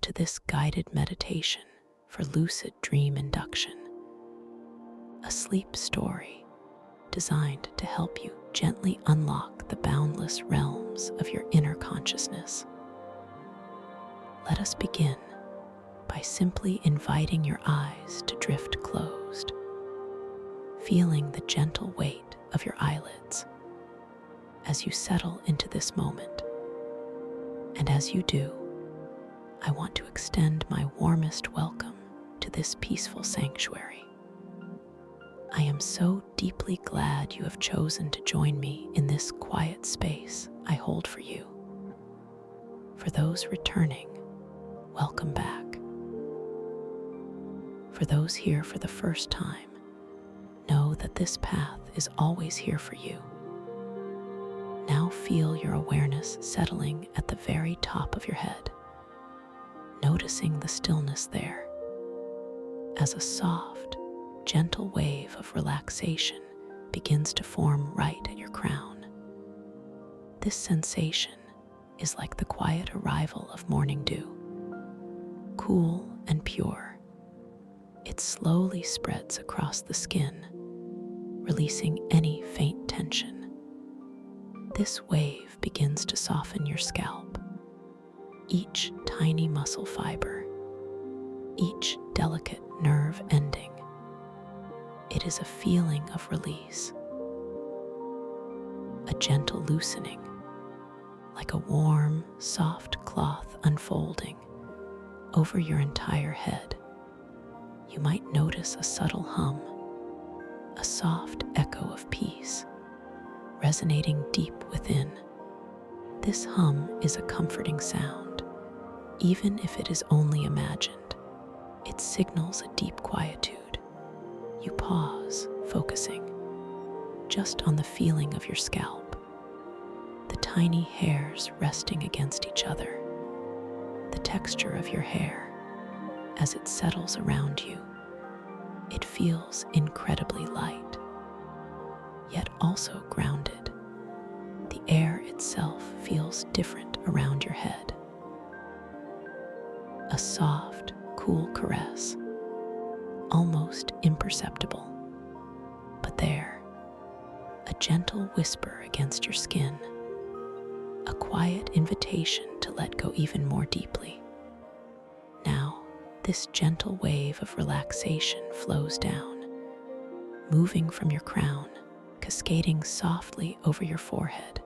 to this guided meditation for Lucid Dream Induction, a sleep story designed to help you gently unlock the boundless realms of your inner consciousness. Let us begin by simply inviting your eyes to drift closed, feeling the gentle weight of your eyelids as you settle into this moment. And as you do, I want to extend my warmest welcome to this peaceful sanctuary. I am so deeply glad you have chosen to join me in this quiet space I hold for you. For those returning, welcome back. For those here for the first time, know that this path is always here for you. Now feel your awareness settling at the very top of your head, noticing the stillness there as a soft, gentle wave of relaxation begins to form right at your crown. This sensation is like the quiet arrival of morning dew, cool and pure. It slowly spreads across the skin, releasing any faint tension. This wave begins to soften your scalp, each tiny muscle fiber, each delicate nerve ending. It is a feeling of release, a gentle loosening, like a warm, soft cloth unfolding over your entire head. You might notice a subtle hum, a soft echo of peace, resonating deep within. This hum is a comforting sound, even if it is only imagined. It signals a deep quietude. You pause, focusing just on the feeling of your scalp, the tiny hairs resting against each other, the texture of your hair as it settles around you. It feels incredibly light, yet also grounded. The air itself feels different around your head. A soft, cool caress, almost imperceptible, but there, a gentle whisper against your skin, a quiet invitation to let go even more deeply. Now, this gentle wave of relaxation flows down, moving from your crown, cascading softly over your forehead.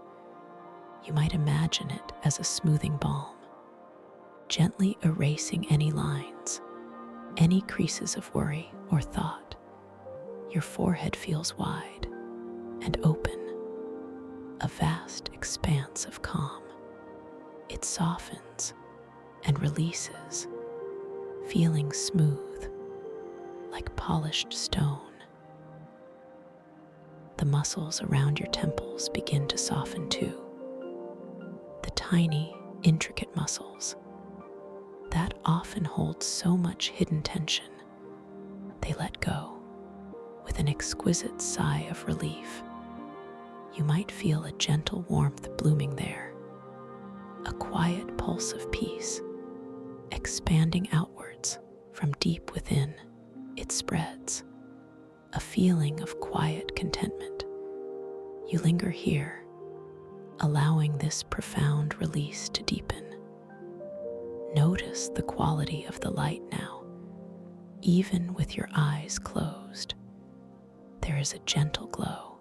You might imagine it as a smoothing balm, gently erasing any lines, any creases of worry or thought. Your forehead feels wide and open, a vast expanse of calm. It softens and releases, feeling smooth, like polished stone. The muscles around your temples begin to soften too. The tiny, intricate muscles that often hold so much hidden tension, they let go with an exquisite sigh of relief. You might feel a gentle warmth blooming there, a quiet pulse of peace, expanding outwards from deep within. It spreads, a feeling of quiet contentment. You linger here, allowing this profound release to deepen. Notice the quality of the light now, even with your eyes closed. There is a gentle glow,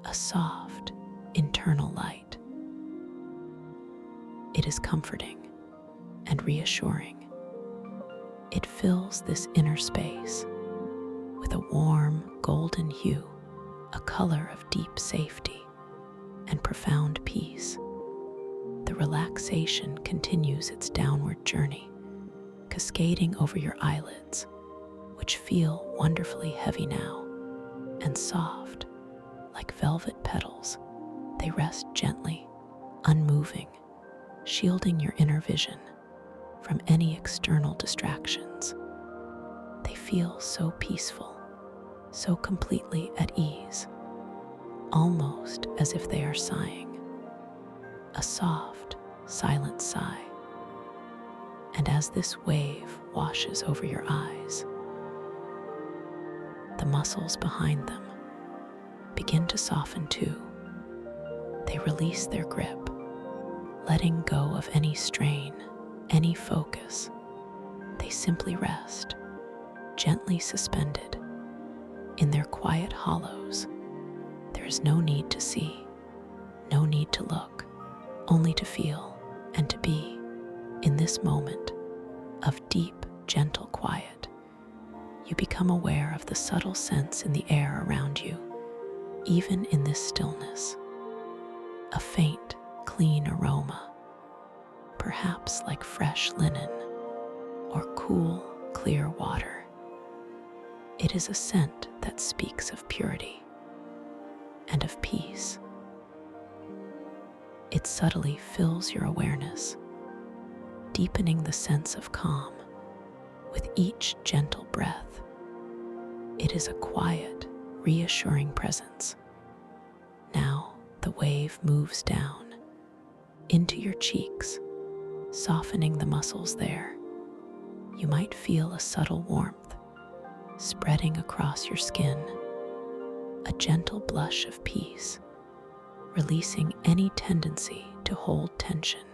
a soft, internal light. It is comforting and reassuring. It fills this inner space with a warm golden hue, a color of deep safety and profound peace. The relaxation continues its downward journey, cascading over your eyelids, which feel wonderfully heavy now and soft, like velvet petals. They rest gently, unmoving, shielding your inner vision from any external distractions. They feel so peaceful, so completely at ease, almost as if they are sighing. A soft, silent sigh, And as this wave washes over your eyes, the muscles behind them begin to soften too. They release their grip, letting go of any strain, any focus. They simply rest, gently suspended in their quiet hollows. There is no need to see, no need to look, only to feel and to be in this moment of deep, gentle quiet. You become aware of the subtle sense in the air around you, even in this stillness. A faint, clean aroma, perhaps like fresh linen or cool, clear water. It is a scent that speaks of purity and of peace. It subtly fills your awareness, deepening the sense of calm with each gentle breath. It is a quiet, reassuring presence. Now the wave moves down into your cheeks, softening the muscles there. You might feel a subtle warmth spreading across your skin, a gentle blush of peace, releasing any tendency to hold tension,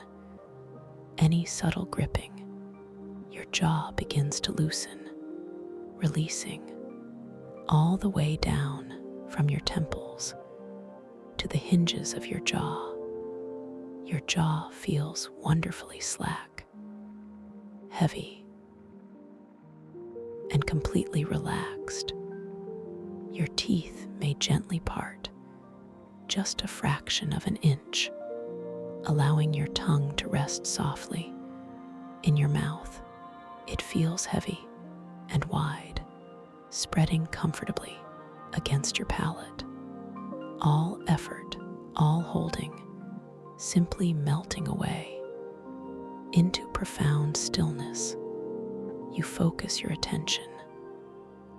any subtle gripping. Your jaw begins to loosen, releasing all the way down from your temples to the hinges of your jaw. Your jaw feels wonderfully slack, heavy, and completely relaxed. Your teeth may gently part, just a fraction of an inch, allowing your tongue to rest softly in your mouth. It feels heavy and wide, spreading comfortably against your palate. All effort, all holding, simply melting away into profound stillness. You focus your attention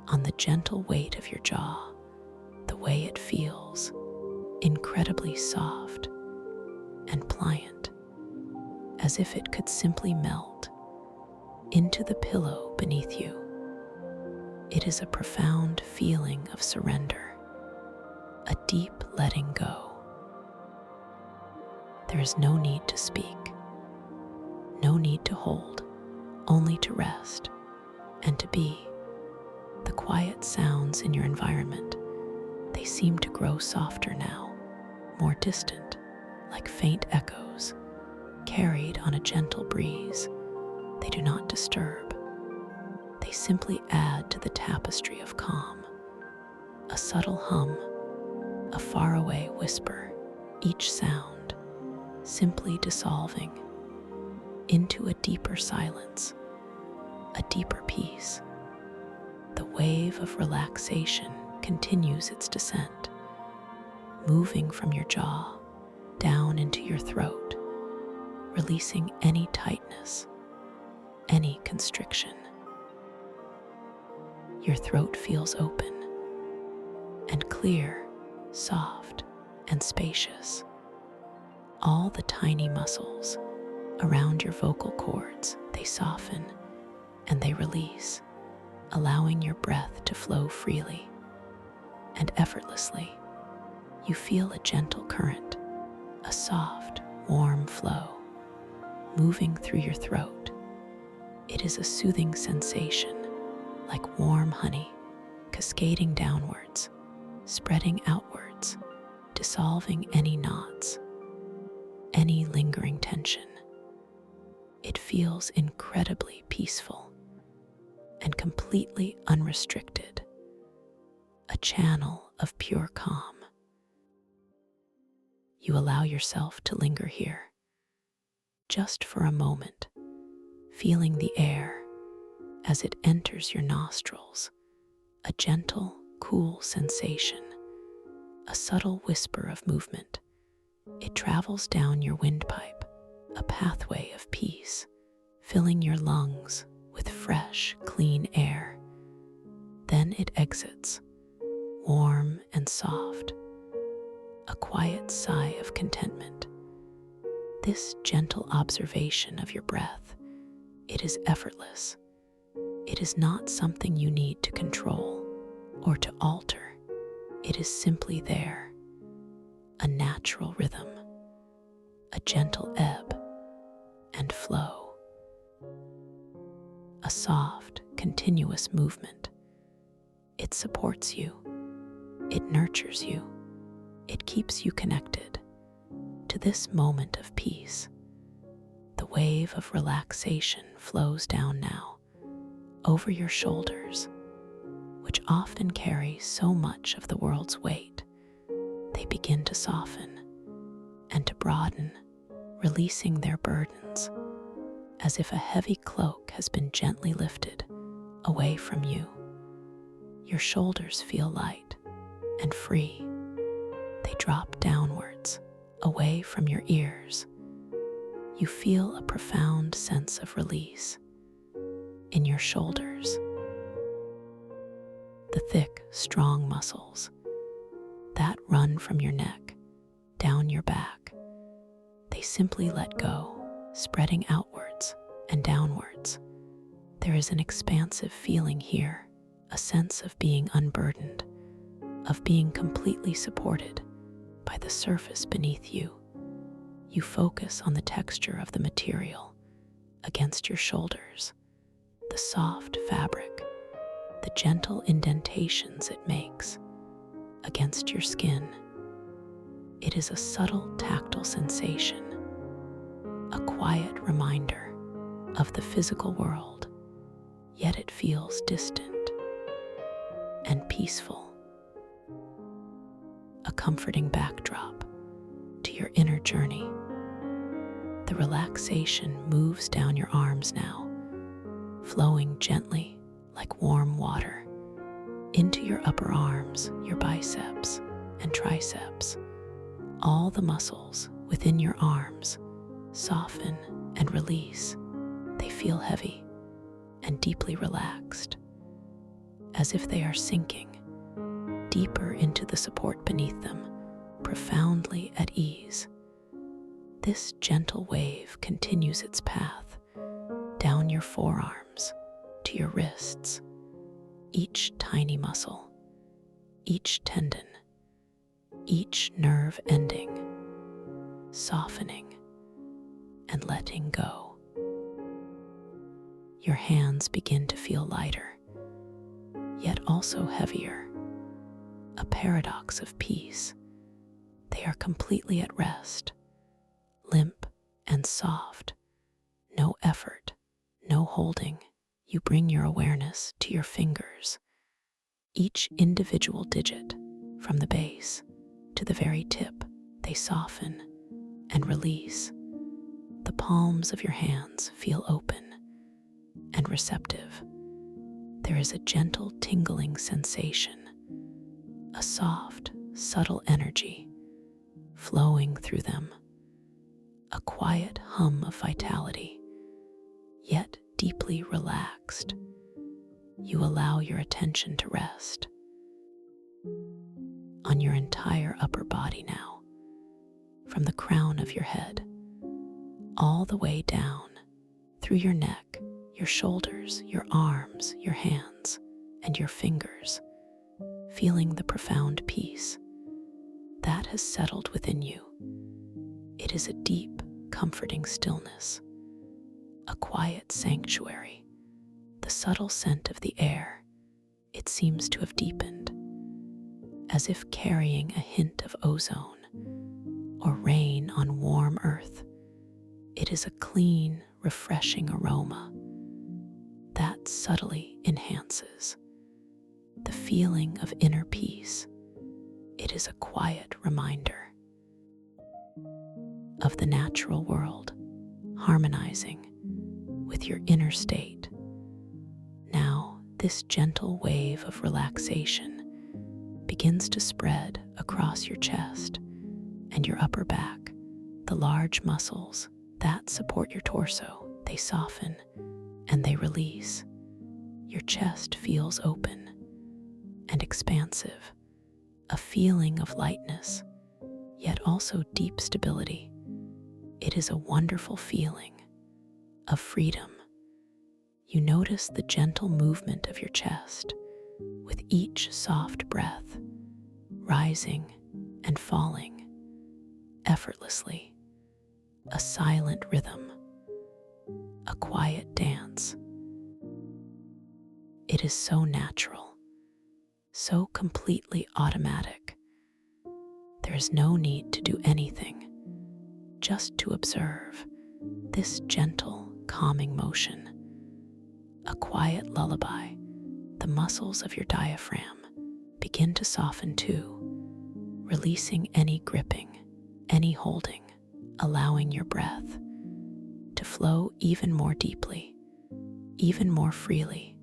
on the gentle weight of your jaw, the way it feels incredibly soft and pliant, as if it could simply melt into the pillow beneath you. It is a profound feeling of surrender, a deep letting go. There is no need to speak, no need to hold, only to rest and to be. The quiet sounds in your environment, they seem to grow softer now, more distant, like faint echoes, carried on a gentle breeze. They do not disturb. They simply add to the tapestry of calm. A subtle hum, a faraway whisper, each sound simply dissolving into a deeper silence, a deeper peace. The wave of relaxation continues its descent, moving from your jaw down into your throat, releasing any tightness, any constriction. Your throat feels open and clear, soft and spacious. All the tiny muscles around your vocal cords, they soften and they release, allowing your breath to flow freely and effortlessly. You feel a gentle current, a soft, warm flow moving through your throat. It is a soothing sensation, like warm honey, cascading downwards, spreading outwards, dissolving any knots, any lingering tension. It feels incredibly peaceful and completely unrestricted, a channel of pure calm. You allow yourself to linger here, just for a moment, feeling the air as it enters your nostrils, a gentle, cool sensation, a subtle whisper of movement. It travels down your windpipe, a pathway of peace, filling your lungs with fresh, clean air. Then it exits, warm and soft, a quiet sigh of contentment. This gentle observation of your breath, It is effortless. It is not something you need to control or to alter. It is simply there, a natural rhythm, a gentle ebb and flow, a soft, continuous movement. It supports you, it nurtures you, it keeps you connected to this moment of peace. The wave of relaxation flows down now over your shoulders, which often carry so much of the world's weight. They begin to soften and to broaden, releasing their burdens, as if a heavy cloak has been gently lifted away from you. Your shoulders feel light and free. They drop downwards, away from your ears. You feel a profound sense of release in your shoulders. The thick, strong muscles that run from your neck down your back, they simply let go, spreading outwards and downwards. There is an expansive feeling here, a sense of being unburdened, of being completely supported by the surface beneath you. You focus on the texture of the material against your shoulders, the soft fabric, the gentle indentations it makes against your skin. It is a subtle tactile sensation, a quiet reminder of the physical world, yet it feels distant and peaceful, a comforting backdrop to your inner journey. The relaxation moves down your arms now, flowing gently like warm water into your upper arms, your biceps and triceps. All the muscles within your arms soften and release. They feel heavy and deeply relaxed, as if they are sinking deeper into the support beneath them, profoundly at ease. This gentle wave continues its path down your forearms to your wrists, each tiny muscle, each tendon, each nerve ending, softening and letting go. Your hands begin to feel lighter, yet also heavier, a paradox of peace. They are completely at rest, limp and soft, no effort, no holding. You bring your awareness to your fingers, each individual digit, from the base to the very tip. They soften and release. The palms of your hands feel open and receptive. There is a gentle tingling sensation, a soft, subtle energy flowing through them, a quiet hum of vitality, yet deeply relaxed. You allow your attention to rest on your entire upper body now, from the crown of your head all the way down through your neck, your shoulders, your arms, your hands, and your fingers, feeling the profound peace that has settled within you. It is a deep, comforting stillness, a quiet sanctuary. The subtle scent of the air, it seems to have deepened, as if carrying a hint of ozone or rain on warm earth. It is a clean, refreshing aroma that subtly enhances the feeling of inner peace. It is a quiet reminder of the natural world harmonizing with your inner state. Now, this gentle wave of relaxation begins to spread across your chest and your upper back. The large muscles that support your torso, they soften and they release. Your chest feels open and expansive, a feeling of lightness, yet also deep stability. It is a wonderful feeling of freedom You notice the gentle movement of your chest with each soft breath, rising and falling effortlessly, a silent rhythm, a quiet dance. It is so natural, so completely automatic. There is no need to do anything, just to observe this gentle, calming motion. A quiet lullaby. The muscles of your diaphragm begin to soften too, releasing any gripping, any holding, allowing your breath to flow even more deeply, even more freely,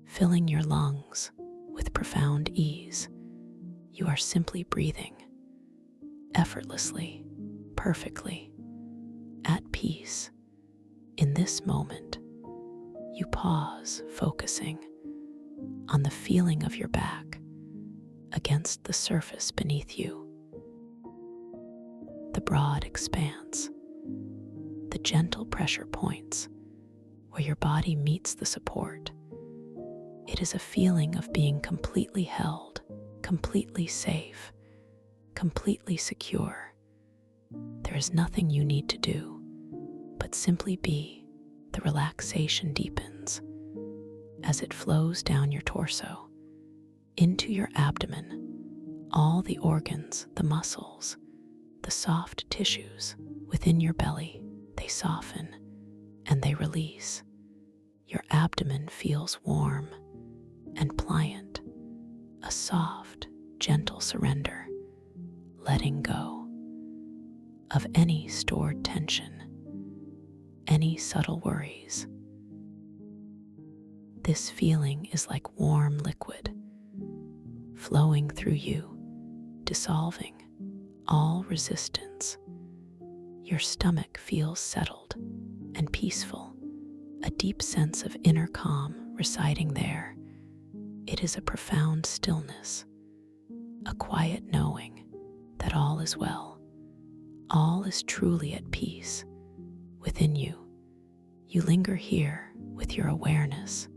filling your lungs with profound ease. You are simply breathing, effortlessly, perfectly, at peace. In this moment, you pause, focusing on the feeling of your back against the surface beneath you. The broad expanse, the gentle pressure points where your body meets the support. It is a feeling of being completely held, completely safe, completely secure. There is nothing you need to do, but simply be. The relaxation deepens as it flows down your torso, into your abdomen, all the organs, the muscles, the soft tissues within your belly, they soften and they release. Your abdomen feels warm and pliant, a soft, gentle surrender, letting go of any stored tension, any subtle worries. This feeling is like warm liquid flowing through you, dissolving all resistance. Your stomach feels settled and peaceful, a deep sense of inner calm residing there. It is a profound stillness, a quiet knowing that all is well, all is truly at peace within you. You linger here with your awareness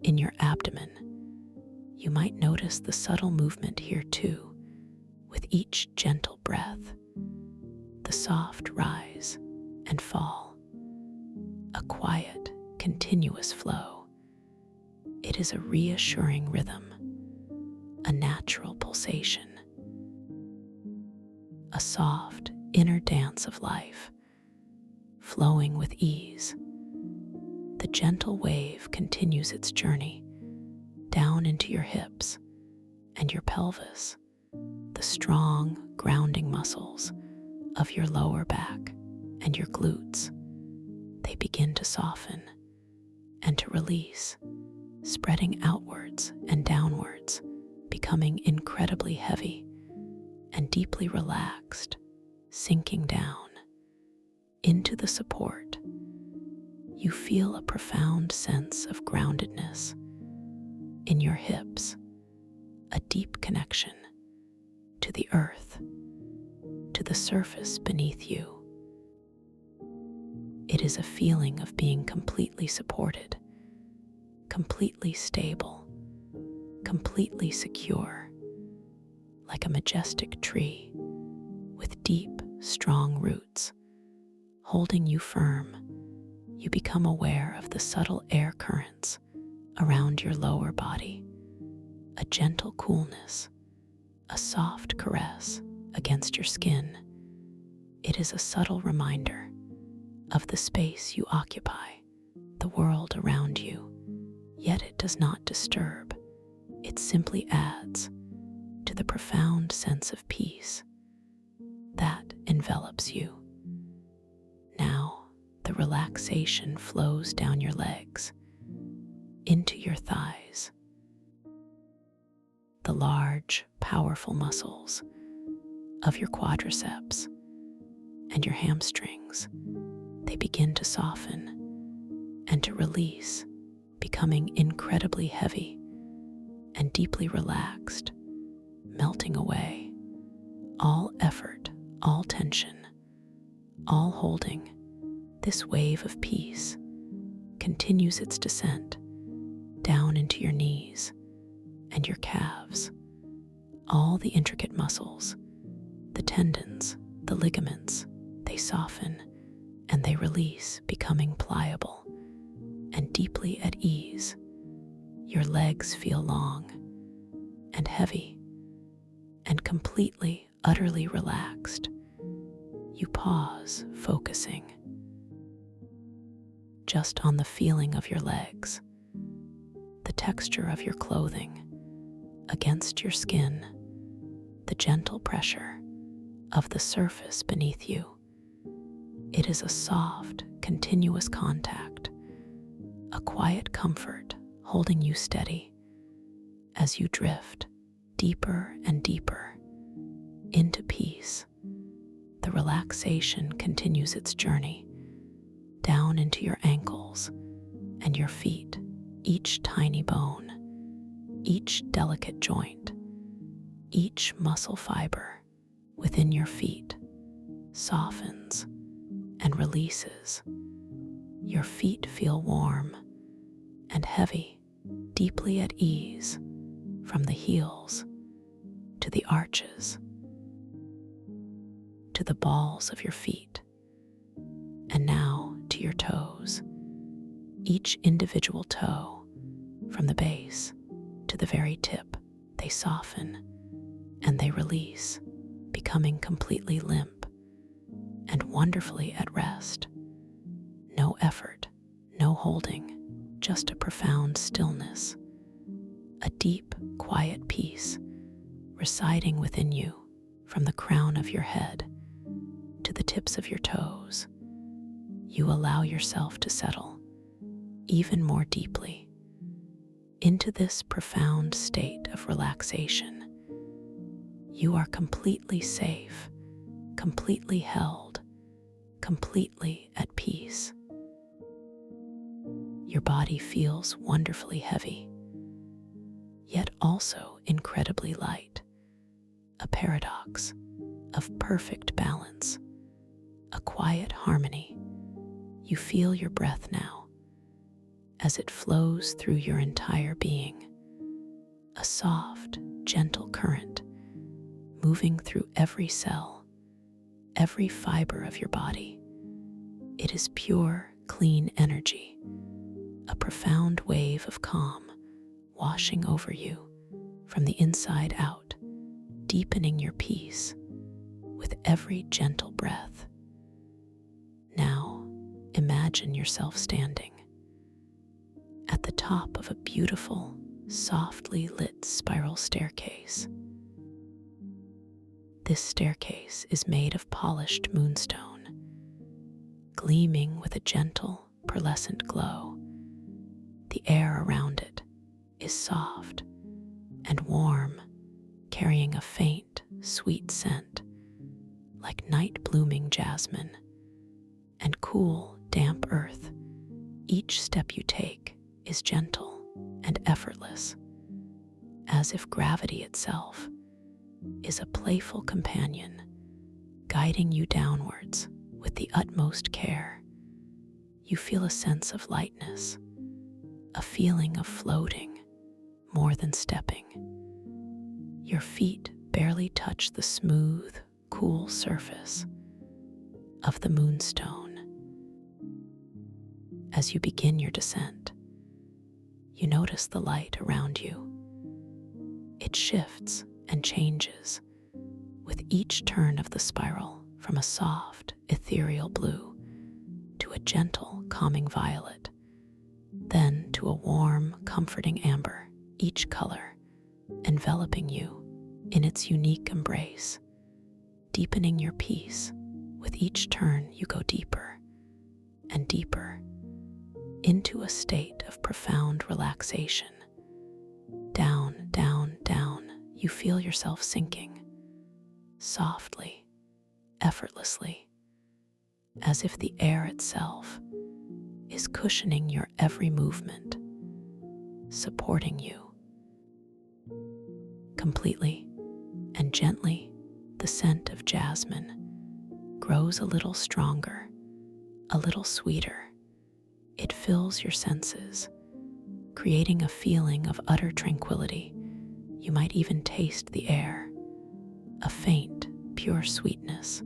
in your abdomen. You might notice the subtle movement here too, with each gentle breath, the soft rise and fall, a quiet, continuous flow. It is a reassuring rhythm, a natural pulsation, a soft inner dance of life, flowing with ease. The gentle wave continues its journey down into your hips and your pelvis, the strong grounding muscles of your lower back and your glutes. They begin to soften and to release, spreading outwards and downwards, becoming incredibly heavy and deeply relaxed, sinking down into the support. You feel a profound sense of groundedness in your hips, a deep connection to the earth, to the surface beneath you. It is a feeling of being completely supported, completely stable, completely secure, like a majestic tree with deep, strong roots, holding you firm. You become aware of the subtle air currents around your lower body, a gentle coolness, a soft caress against your skin. It is a subtle reminder of the space you occupy, the world around you, yet it does not disturb. It simply adds to the profound sense of peace that envelops you. Now, the relaxation flows down your legs, into your thighs. The large, powerful muscles of your quadriceps and your hamstrings, they begin to soften and to release, becoming incredibly heavy and deeply relaxed, melting away all effort, all tension, all holding. This wave of peace continues its descent down into your knees and your calves. All the intricate muscles, the tendons, the ligaments, they soften and they release, becoming pliable and deeply at ease. Your legs feel long and heavy and completely, utterly relaxed. You pause, focusing just on the feeling of your legs, the texture of your clothing against your skin, the gentle pressure of the surface beneath you. It is a soft, continuous contact, a quiet comfort holding you steady as you drift deeper and deeper into peace. The relaxation continues its journey down into your ankles and your feet, each tiny bone, each delicate joint, each muscle fiber within your feet softens and releases. Your feet feel warm and heavy, deeply at ease, from the heels to the arches to the balls of your feet, and now to your toes. Each individual toe, from the base to the very tip, they soften and they release, becoming completely limp and wonderfully at rest. No effort, no holding, just a profound stillness, a deep, quiet peace residing within you from the crown of your head to the tips of your toes. You allow yourself to settle even more deeply into this profound state of relaxation. You are completely safe, completely held, completely at peace. Your body feels wonderfully heavy, yet also incredibly light, a paradox of perfect balance, a quiet harmony. You feel your breath now as it flows through your entire being, a soft, gentle current moving through every cell, every fiber of your body. It is pure, clean energy, a profound wave of calm washing over you from the inside out, deepening your peace with every gentle breath. Now, imagine yourself standing at the top of a beautiful, softly lit spiral staircase. This staircase is made of polished moonstone, gleaming with a gentle, pearlescent glow. The air around it is soft and warm, carrying a faint, sweet scent like night-blooming jasmine and cool, damp earth. Each step you take is gentle and effortless, as if gravity itself is a playful companion, guiding you downwards with the utmost care. You feel a sense of lightness, a feeling of floating more than stepping. Your feet barely touch the smooth, cool surface of the moonstone. As you begin your descent, you notice the light around you. It shifts and changes with each turn of the spiral, from a soft, ethereal blue to a gentle, calming violet, then to a warm, comforting amber, each color enveloping you in its unique embrace, deepening your peace. With each turn, you go deeper and deeper into a state of profound relaxation. Down, down, down, you feel yourself sinking, softly, effortlessly, as if the air itself is cushioning your every movement, supporting you. Completely and gently, the scent of jasmine grows a little stronger, a little sweeter, It fills your senses, creating a feeling of utter tranquility. You might even taste the air, a faint, pure sweetness,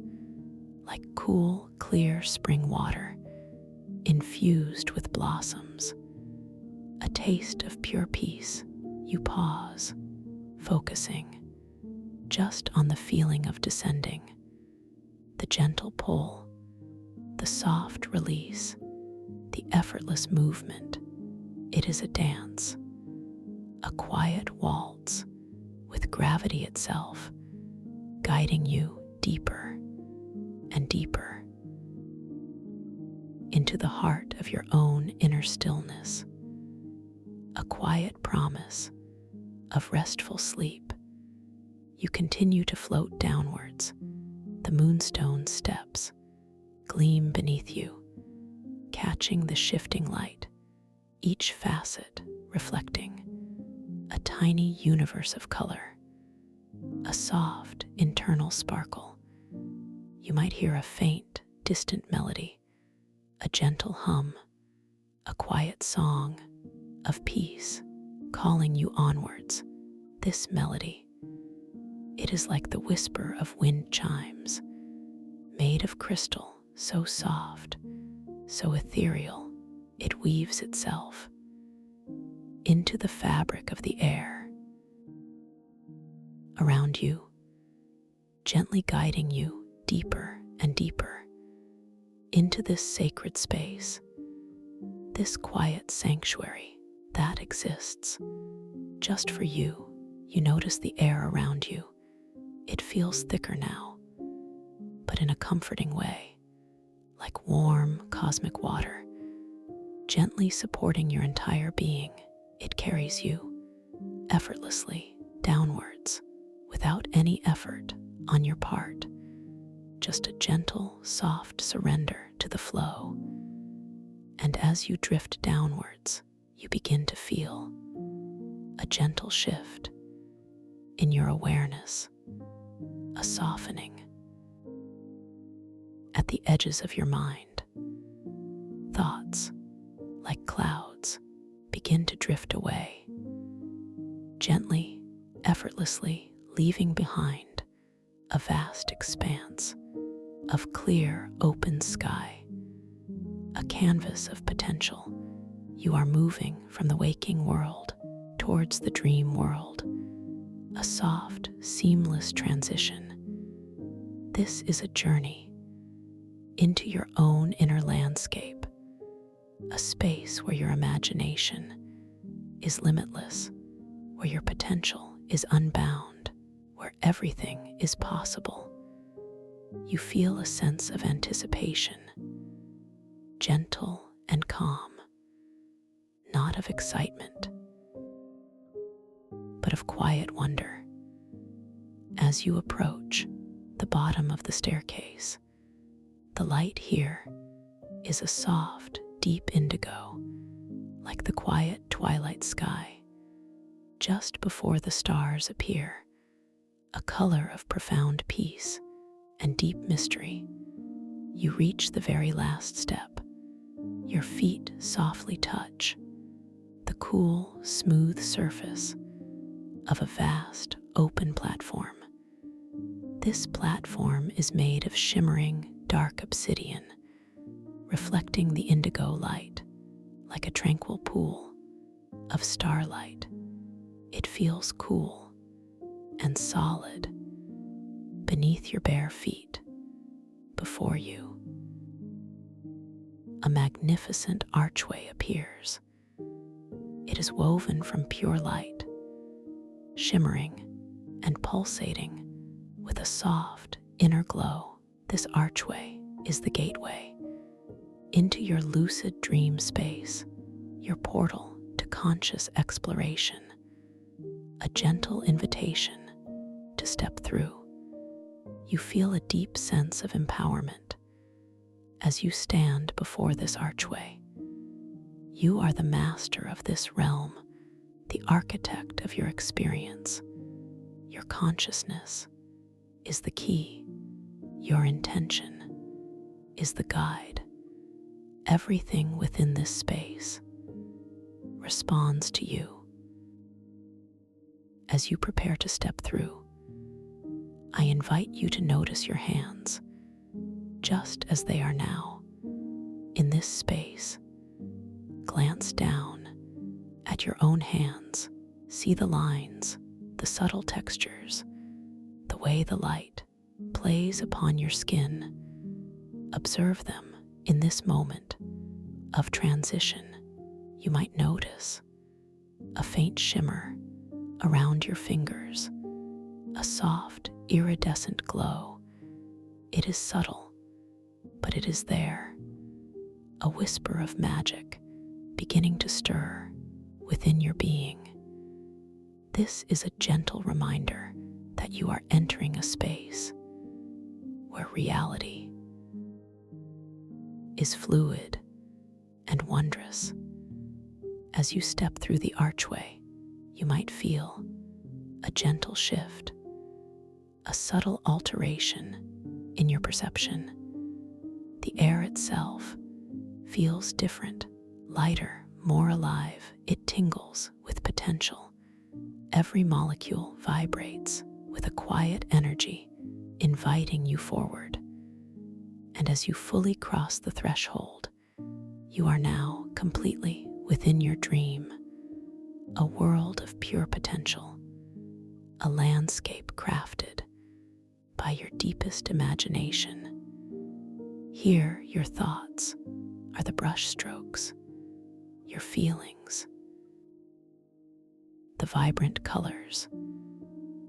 like cool, clear spring water, infused with blossoms. A taste of pure peace. You pause, focusing just on the feeling of descending, the gentle pull, the soft release, the effortless movement. It is a dance, a quiet waltz with gravity itself, guiding you deeper and deeper into the heart of your own inner stillness, a quiet promise of restful sleep. You continue to float downwards. The moonstone steps gleam beneath you, catching the shifting light, each facet reflecting a tiny universe of color, a soft internal sparkle. You might hear a faint, distant melody, a gentle hum, a quiet song of peace calling you onwards. This melody, it is like the whisper of wind chimes, made of crystal, so soft, so ethereal, it weaves itself into the fabric of the air around you, gently guiding you deeper and deeper into this sacred space, this quiet sanctuary that exists just for you. You notice the air around you. It feels thicker now, but in a comforting way, like warm cosmic water, gently supporting your entire being. It carries you effortlessly downwards without any effort on your part, just a gentle, soft surrender to the flow. And as you drift downwards, you begin to feel a gentle shift in your awareness, a softening at the edges of your mind. Thoughts, like clouds, begin to drift away, gently, effortlessly, leaving behind a vast expanse of clear, open sky, a canvas of potential. You are moving from the waking world towards the dream world, a soft, seamless transition. This is a journey into your own inner landscape, a space where your imagination is limitless, where your potential is unbound, where everything is possible. You feel a sense of anticipation, gentle and calm, not of excitement, but of quiet wonder. As you approach the bottom of the staircase, the light here is a soft, deep indigo, like the quiet twilight sky, just before the stars appear, a color of profound peace and deep mystery. You reach the very last step. Your feet softly touch the cool, smooth surface of a vast, open platform. This platform is made of shimmering, dark obsidian, reflecting the indigo light like a tranquil pool of starlight. It feels cool and solid beneath your bare feet. Before you, a magnificent archway appears. It is woven from pure light, shimmering and pulsating with a soft inner glow. This archway is the gateway into your lucid dream space, your portal to conscious exploration, a gentle invitation to step through. You feel a deep sense of empowerment as you stand before this archway. You are the master of this realm, the architect of your experience. Your consciousness is the key. Your intention is the guide. Everything within this space responds to you. As you prepare to step through, I invite you to notice your hands just as they are now in this space. Glance down at your own hands. See the lines, the subtle textures, the way the light plays upon your skin. Observe them in this moment of transition. You might notice a faint shimmer around your fingers, a soft, iridescent glow. It is subtle, but it is there, a whisper of magic beginning to stir within your being. This is a gentle reminder that you are entering a space where reality is fluid and wondrous. As you step through the archway, you might feel a gentle shift, a subtle alteration in your perception. The air itself feels different, lighter, more alive. It tingles with potential. Every molecule vibrates with a quiet energy, inviting you forward. And as you fully cross the threshold, you are now completely within your dream, a world of pure potential, a landscape crafted by your deepest imagination. Here, your thoughts are the brush strokes, your feelings, the vibrant colors,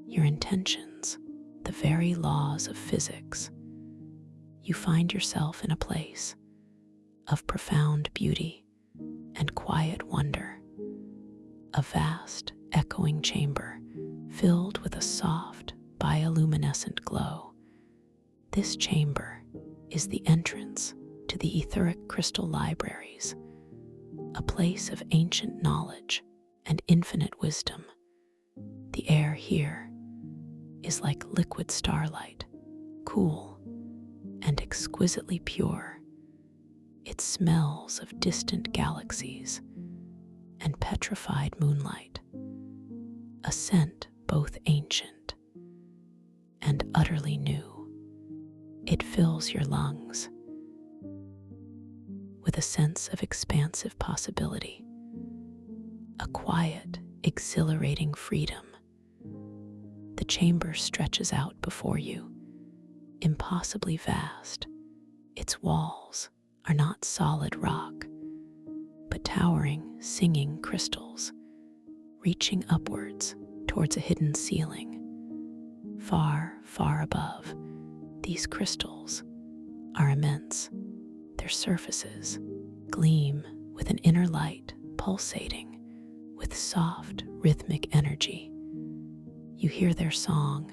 your intentions, the very laws of physics. You find yourself in a place of profound beauty and quiet wonder, a vast, echoing chamber filled with a soft, bioluminescent glow. This chamber is the entrance to the etheric crystal libraries, a place of ancient knowledge and infinite wisdom. The air here is like liquid starlight, cool and exquisitely pure. It smells of distant galaxies and petrified moonlight, a scent both ancient and utterly new. It fills your lungs with a sense of expansive possibility, a quiet, exhilarating freedom. The chamber stretches out before you, impossibly vast. Its walls are not solid rock, but towering, singing crystals, reaching upwards towards a hidden ceiling. Far, far above, these crystals are immense. Their surfaces gleam with an inner light pulsating with soft, rhythmic energy. You hear their song,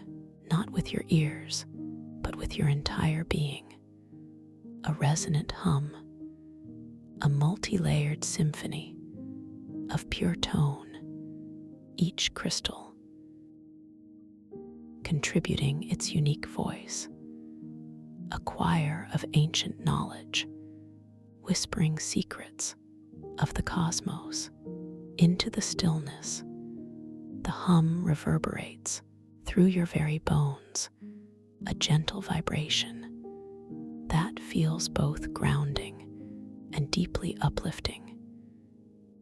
not with your ears, but with your entire being. A resonant hum, a multi-layered symphony of pure tone, each crystal contributing its unique voice. A choir of ancient knowledge, whispering secrets of the cosmos into the stillness. The hum reverberates through your very bones, a gentle vibration that feels both grounding and deeply uplifting.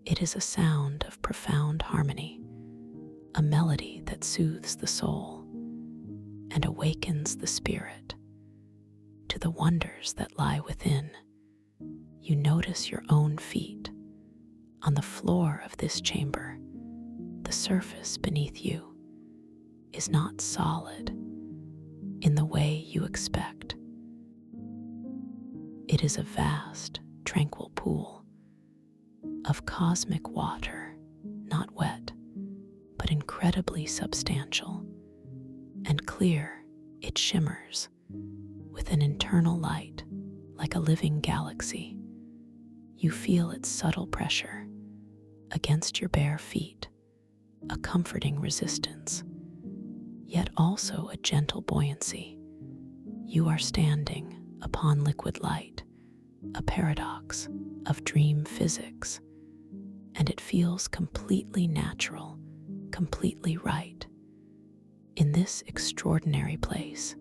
It is a sound of profound harmony, a melody that soothes the soul and awakens the spirit to the wonders that lie within. You notice your own feet on the floor of this chamber. The surface beneath you is not solid in the way you expect. It is a vast, tranquil pool of cosmic water, not wet, but incredibly substantial and clear. It shimmers with an internal light like a living galaxy. You feel its subtle pressure against your bare feet, a comforting resistance, yet also a gentle buoyancy. You are standing upon liquid light, a paradox of dream physics, and it feels completely natural, completely right, in this extraordinary place.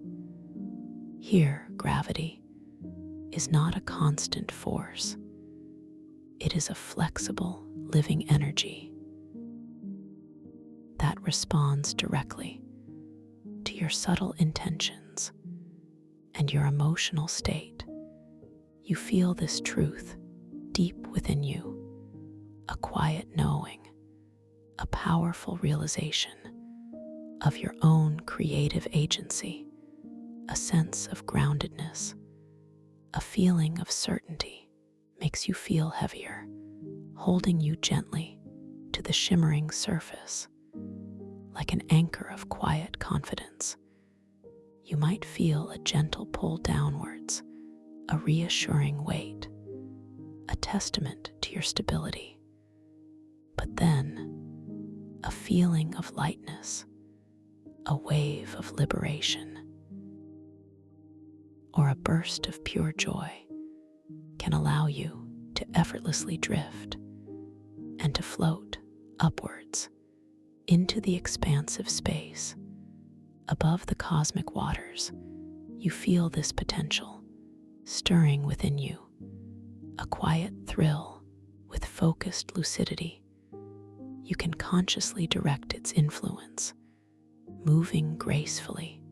Here, gravity is not a constant force. It is a flexible, living energy that responds directly to your subtle intentions and your emotional state. You feel this truth deep within you, a quiet knowing, a powerful realization of your own creative agency, a sense of groundedness, a feeling of certainty makes you feel heavier, holding you gently to the shimmering surface, like an anchor of quiet confidence. You might feel a gentle pull downwards, a reassuring weight, a testament to your stability. But then, a feeling of lightness, a wave of liberation, or a burst of pure joy can allow you to effortlessly drift and to float upwards into the expansive space. Above the cosmic waters, you feel this potential stirring within you, a quiet thrill with focused lucidity. You can consciously direct its influence, moving gracefully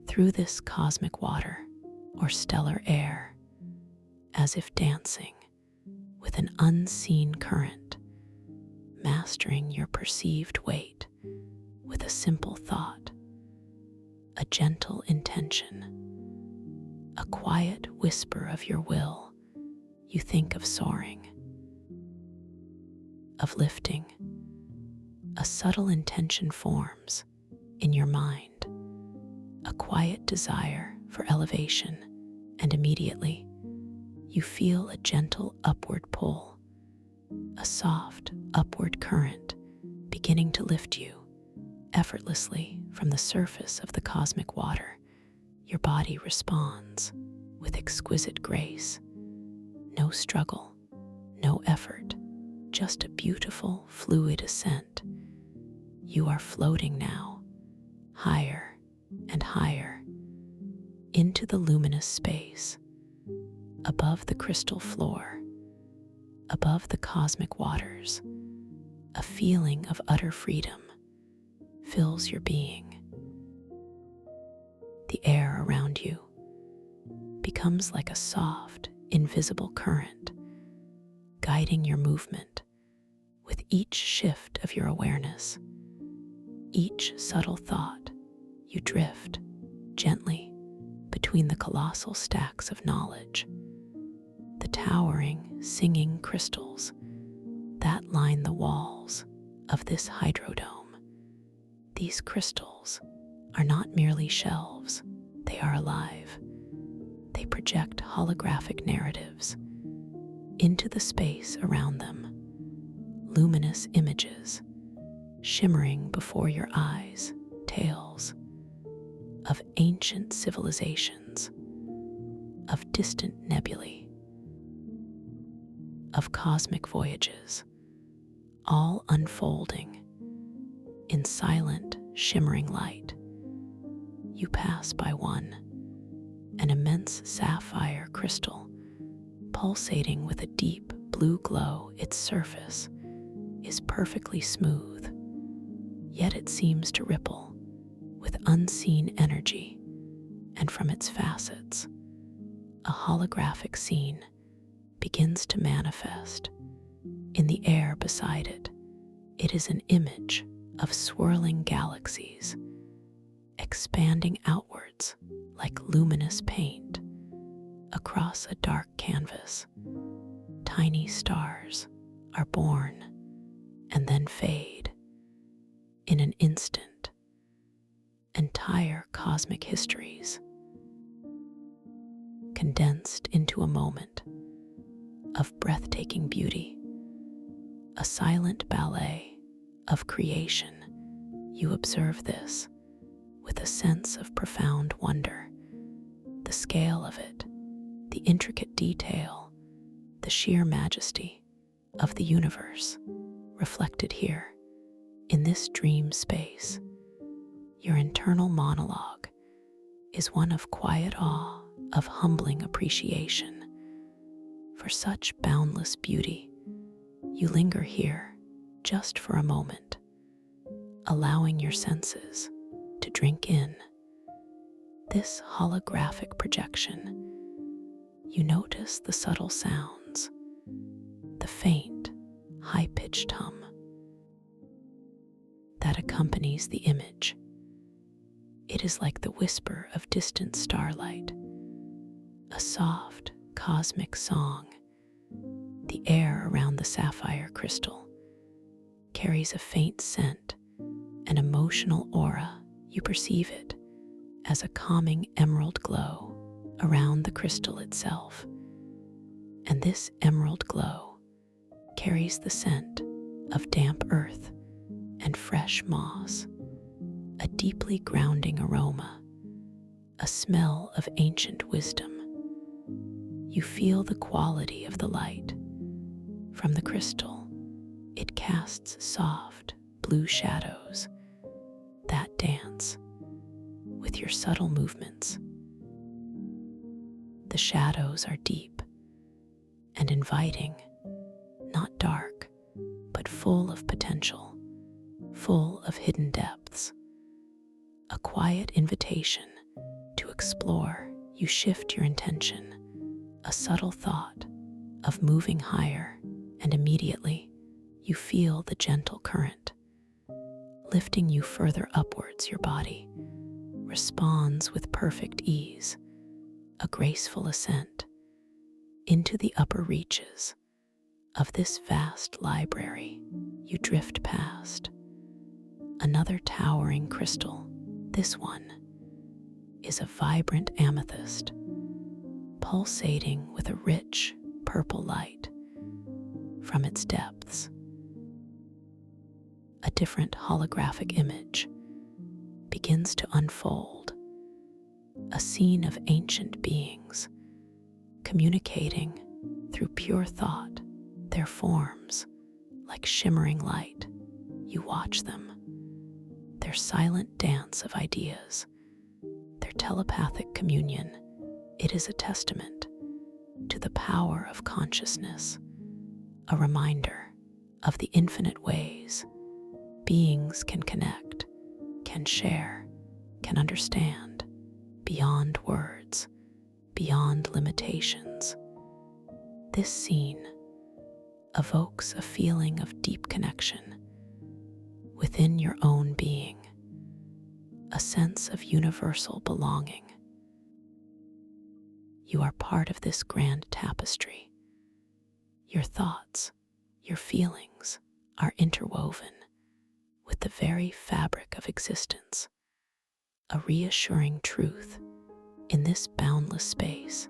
through this cosmic water or stellar air, as if dancing with an unseen current, mastering your perceived weight with a simple thought, a gentle intention, a quiet whisper of your will. You think of soaring, of lifting. A subtle intention forms in your mind, a quiet desire for elevation, and immediately you feel a gentle upward pull, a soft upward current beginning to lift you effortlessly from the surface of the cosmic water. Your body responds with exquisite grace. No struggle, no effort, just a beautiful, fluid ascent. You are floating now, higher and higher, into the luminous space, above the crystal floor, above the cosmic waters. A feeling of utter freedom fills your being. The air around you becomes like a soft, invisible current, guiding your movement with each shift of your awareness. Each subtle thought, you drift gently between the colossal stacks of knowledge, the towering, singing crystals that line the walls of this hydrodome. These crystals are not merely shelves, they are alive. They project holographic narratives into the space around them, luminous images shimmering before your eyes, tales of ancient civilizations, of distant nebulae, of cosmic voyages, all unfolding in silent, shimmering light. You pass by one, an immense sapphire crystal, pulsating with a deep blue glow. Its surface is perfectly smooth, yet it seems to ripple with unseen energy, and from its facets, a holographic scene begins to manifest. In the air beside it, it is an image of swirling galaxies, expanding outwards like luminous paint across a dark canvas. Tiny stars are born and then fade in an instant. Entire cosmic histories condensed into a moment of breathtaking beauty, a silent ballet of creation. You observe this with a sense of profound wonder. The scale of it, the the intricate detail, the sheer majesty of the universe reflected here in this dream space. Your internal monologue is one of quiet awe, of humbling appreciation. For such boundless beauty, you linger here just for a moment, allowing your senses to drink in this holographic projection. You notice the subtle sounds, the faint, high-pitched hum that accompanies the image. It is like the whisper of distant starlight, a soft, cosmic song. The air around the sapphire crystal carries a faint scent, an emotional aura. You perceive it as a calming emerald glow around the crystal itself. And this emerald glow carries the scent of damp earth and fresh moss, a deeply grounding aroma, a smell of ancient wisdom. You feel the quality of the light from the crystal. It casts soft blue shadows that dance with your subtle movements. The shadows are deep and inviting, not dark, but full of potential, full of hidden depths. A quiet invitation to explore. You shift your intention, a subtle thought of moving higher, and immediately you feel the gentle current lifting you further upwards. Your body responds with perfect ease, a graceful ascent into the upper reaches of this vast library. You drift past another towering crystal. This one is a vibrant amethyst, pulsating with a rich purple light from its depths. A different holographic image begins to unfold, a scene of ancient beings communicating through pure thought, their forms like shimmering light. You watch them, their silent dance of ideas, their telepathic communion. It is a testament to the power of consciousness, a reminder of the infinite ways beings can connect, can share, can understand, beyond words, beyond limitations. This scene evokes a feeling of deep connection within your own being, a sense of universal belonging. You are part of this grand tapestry. Your thoughts, your feelings are interwoven with the very fabric of existence, a reassuring truth. In this boundless space,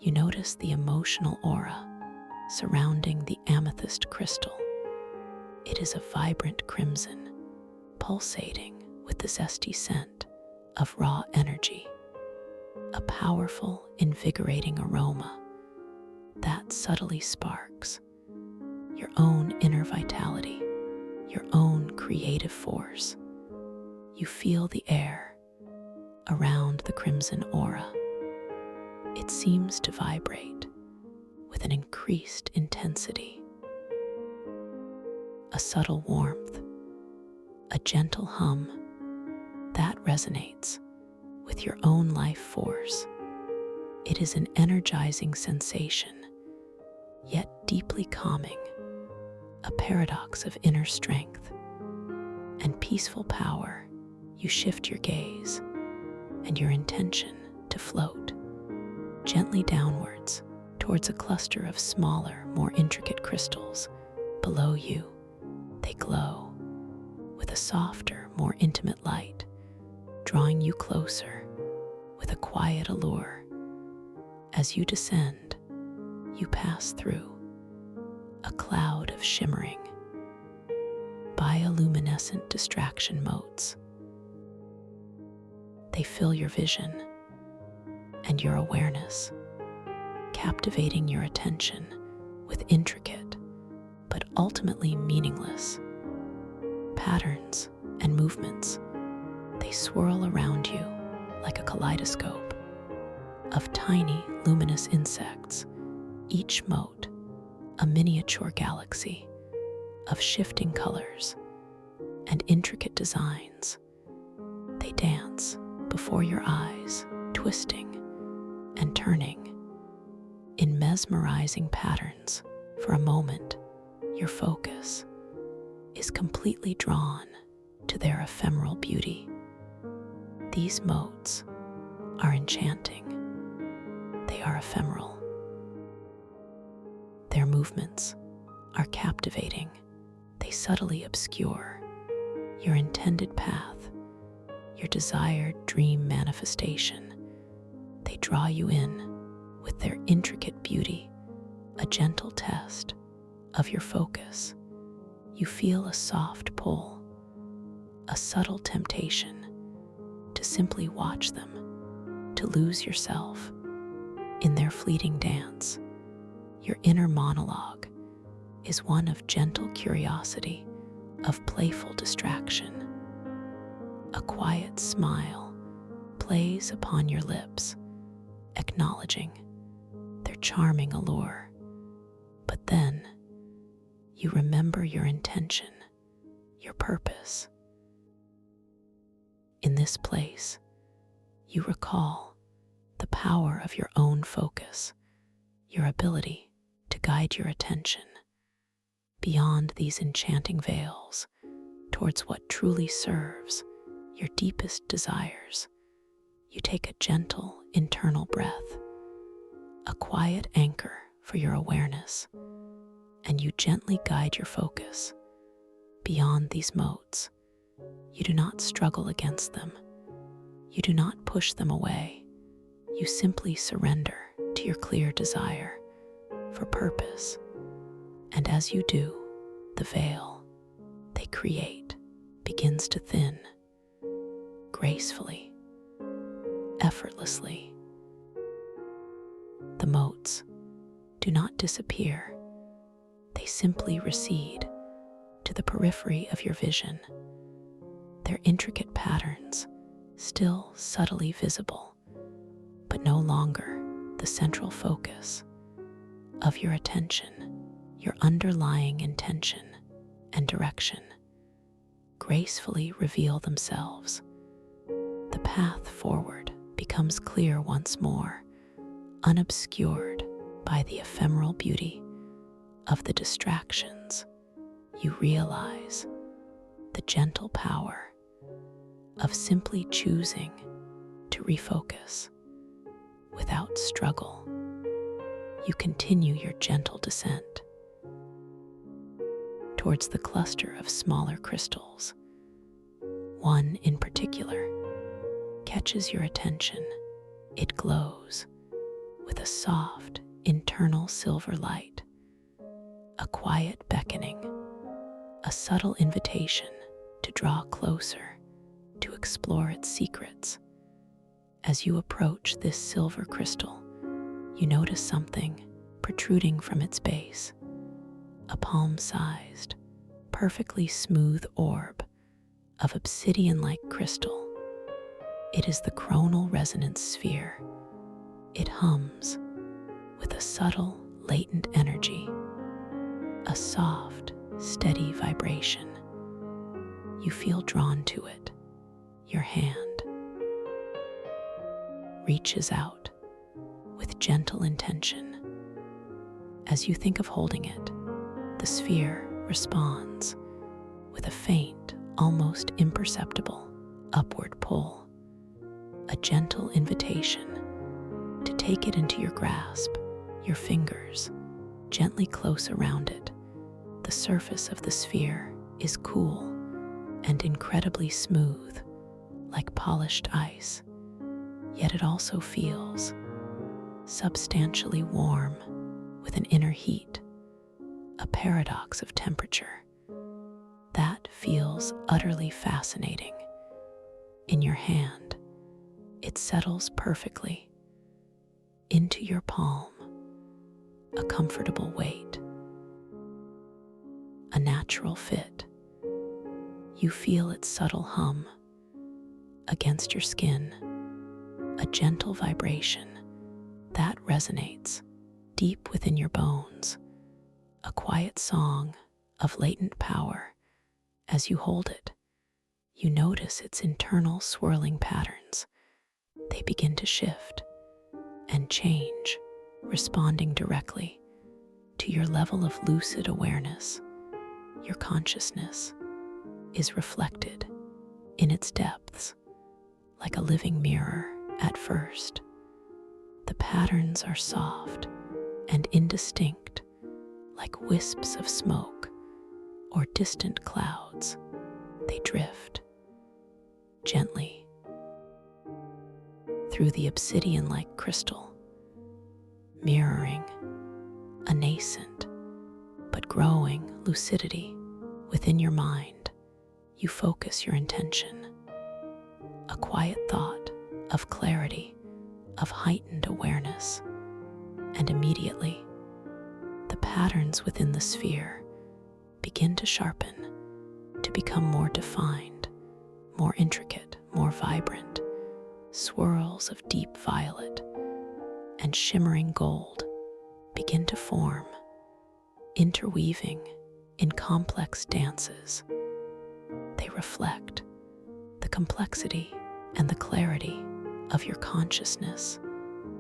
you notice the emotional aura surrounding the amethyst crystal. It is a vibrant crimson, pulsating with the zesty scent of raw energy, a powerful, invigorating aroma that subtly sparks your own inner vitality, your own creative force. You feel the air around the crimson aura. It seems to vibrate with an increased intensity, a subtle warmth, a gentle hum that resonates with your own life force. It is an energizing sensation, yet deeply calming, a paradox of inner strength and peaceful power. You shift your gaze and your intention to float gently downwards towards a cluster of smaller, more intricate crystals. Below you, they glow with a softer, more intimate light, drawing you closer with a quiet allure. As you descend, you pass through a cloud of shimmering, bioluminescent distraction motes. They fill your vision and your awareness captivating your attention with intricate but ultimately meaningless patterns and movements. They swirl around you like a kaleidoscope of tiny luminous insects, each mote a miniature galaxy of shifting colors and intricate designs. They dance before your eyes, twisting and turning in mesmerizing patterns. For a moment, your focus is completely drawn to their ephemeral beauty. These motes are enchanting. They are ephemeral. Their movements are captivating. They subtly obscure your intended path, your desired dream manifestation. They draw you in with their intricate beauty, a gentle test of your focus. You feel a soft pull, a subtle temptation to simply watch them, to lose yourself in their fleeting dance. Your inner monologue is one of gentle curiosity, of playful distraction. A quiet smile plays upon your lips, acknowledging their charming allure. But then you remember your intention, your purpose. In this place, you recall the power of your own focus, your ability to guide your attention beyond these enchanting veils towards what truly serves your deepest desires. You take a gentle internal breath, a quiet anchor for your awareness, and you gently guide your focus beyond these motes. You do not struggle against them. You do not push them away. You simply surrender to your clear desire for purpose. And as you do, the veil they create begins to thin, gracefully, effortlessly. The motes do not disappear. They simply recede to the periphery of your vision, their intricate patterns still subtly visible, but no longer the central focus of your attention. Your underlying intention and direction gracefully reveal themselves. The path forward becomes clear once more, unobscured by the ephemeral beauty of the distractions. You realize the gentle power of simply choosing to refocus without struggle. You continue your gentle descent towards the cluster of smaller crystals. One in particular catches your attention. It glows with a soft internal silver light, a quiet beckoning, a subtle invitation to draw closer, to explore its secrets. As you approach this silver crystal, you notice something protruding from its base, a palm-sized, perfectly smooth orb of obsidian-like crystal. It is the chronal resonance sphere. It hums with a subtle, latent energy, a soft, steady vibration. You feel drawn to it. Your hand reaches out with gentle intention. As you think of holding it, the sphere responds with a faint, almost imperceptible upward pull, a gentle invitation to take it into your grasp. Your fingers gently close around it. The surface of the sphere is cool and incredibly smooth, like polished ice, yet it also feels substantially warm with an inner heat, a paradox of temperature that feels utterly fascinating. In your hand, it settles perfectly into your palm, a comfortable weight, a natural fit. You feel its subtle hum against your skin, a gentle vibration that resonates deep within your bones, a quiet song of latent power. As you hold it, you notice its internal swirling patterns. They begin to shift and change, responding directly to your level of lucid awareness. Your consciousness is reflected in its depths like a living mirror. At first, the patterns are soft and indistinct, like wisps of smoke or distant clouds. They drift gently through the obsidian-like crystal, mirroring a nascent but growing lucidity within your mind. You focus your intention, a quiet thought of clarity, of heightened awareness, and immediately the patterns within the sphere begin to sharpen, to become more defined, more intricate, more vibrant. Swirls of deep violet and shimmering gold begin to form, interweaving in complex dances. They reflect the complexity and the clarity of your consciousness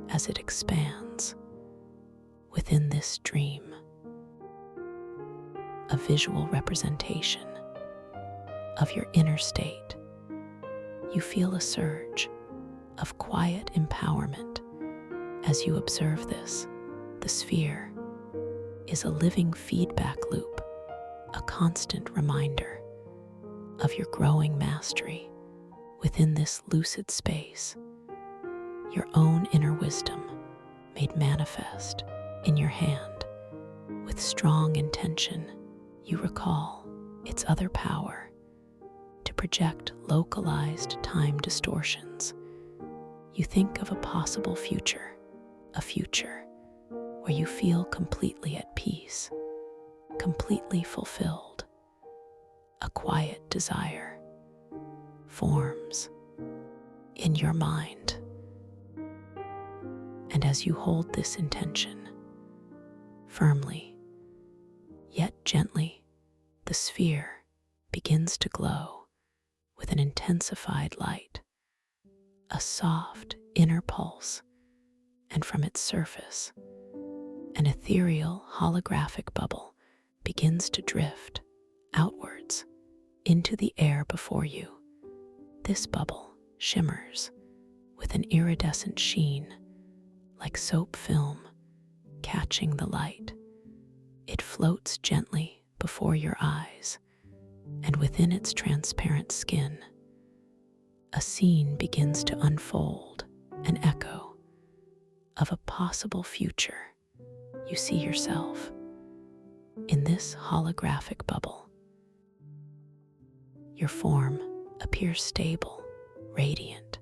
as it expands within this dream, a visual representation of your inner state. You feel a surge of quiet empowerment as you observe this. The sphere is a living feedback loop, a constant reminder of your growing mastery within this lucid space, your own inner wisdom made manifest in your hand. With strong intention, you recall its other power to project localized time distortions. You think of a possible future, a future where you feel completely at peace, completely fulfilled. A quiet desire forms in your mind. And as you hold this intention firmly, yet gently, the sphere begins to glow with an intensified light, a soft inner pulse, and from its surface, an ethereal holographic bubble begins to drift outwards into the air before you. This bubble shimmers with an iridescent sheen, like soap film catching the light. It floats gently before your eyes, and within its transparent skin, a scene begins to unfold, an echo of a possible future. You see yourself in this holographic bubble. Your form appears stable, radiant,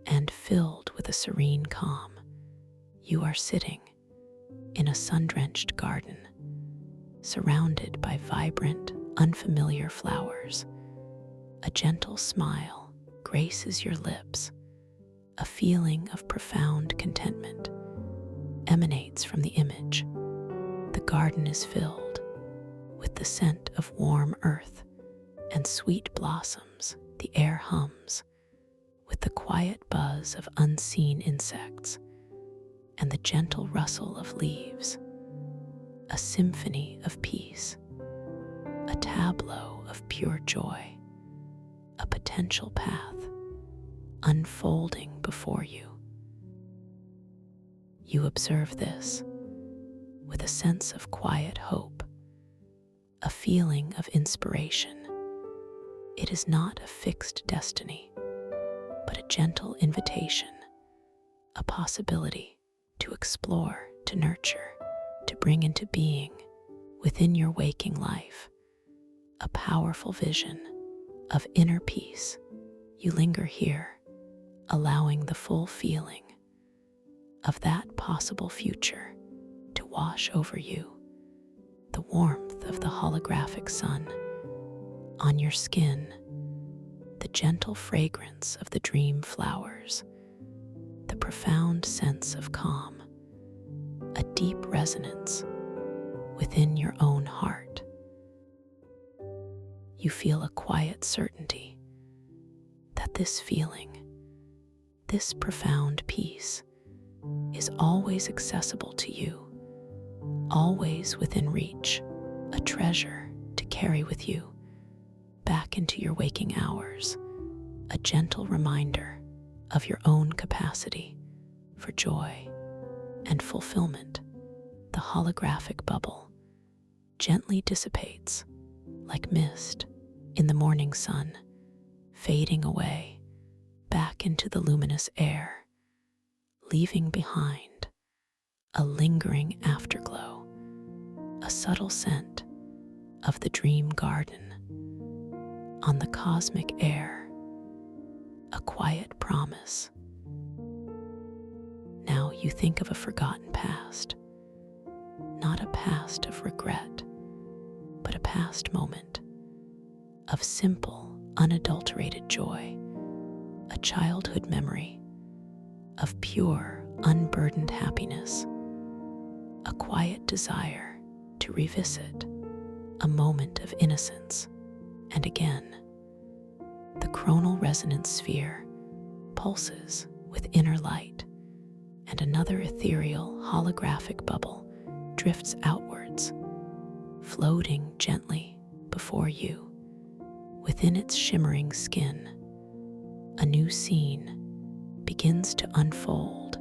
and filled with a serene calm. You are sitting in a sun-drenched garden, surrounded by vibrant, unfamiliar flowers. A gentle smile graces your lips. A feeling of profound contentment emanates from the image. The garden is filled with the scent of warm earth and sweet blossoms. The air hums with the quiet buzz of unseen insects and the gentle rustle of leaves. A symphony of peace, a tableau of pure joy, a potential path unfolding before you. You observe this with a sense of quiet hope, a feeling of inspiration. It is not a fixed destiny, but a gentle invitation, a possibility to explore, to nurture, to bring into being within your waking life, a powerful vision of inner peace. You linger here, allowing the full feeling of that possible future to wash over you, the warmth of the holographic sun. On your skin, the gentle fragrance of the dream flowers, the profound sense of calm, a deep resonance within your own heart. You feel a quiet certainty that this feeling, this profound peace, is always accessible to you, always within reach, a treasure to carry with you back into your waking hours, a gentle reminder of your own capacity for joy and fulfillment. The holographic bubble gently dissipates like mist in the morning sun, fading away back into the luminous air, leaving behind a lingering afterglow, a subtle scent of the dream garden. On the cosmic air, a quiet promise. Now you think of a forgotten past, not a past of regret, but a past moment of simple, unadulterated joy, a childhood memory of pure, unburdened happiness, a quiet desire to revisit a moment of innocence. And again, the chronal resonance sphere pulses with inner light, and another ethereal holographic bubble drifts outwards, floating gently before you. Within its shimmering skin, a new scene begins to unfold.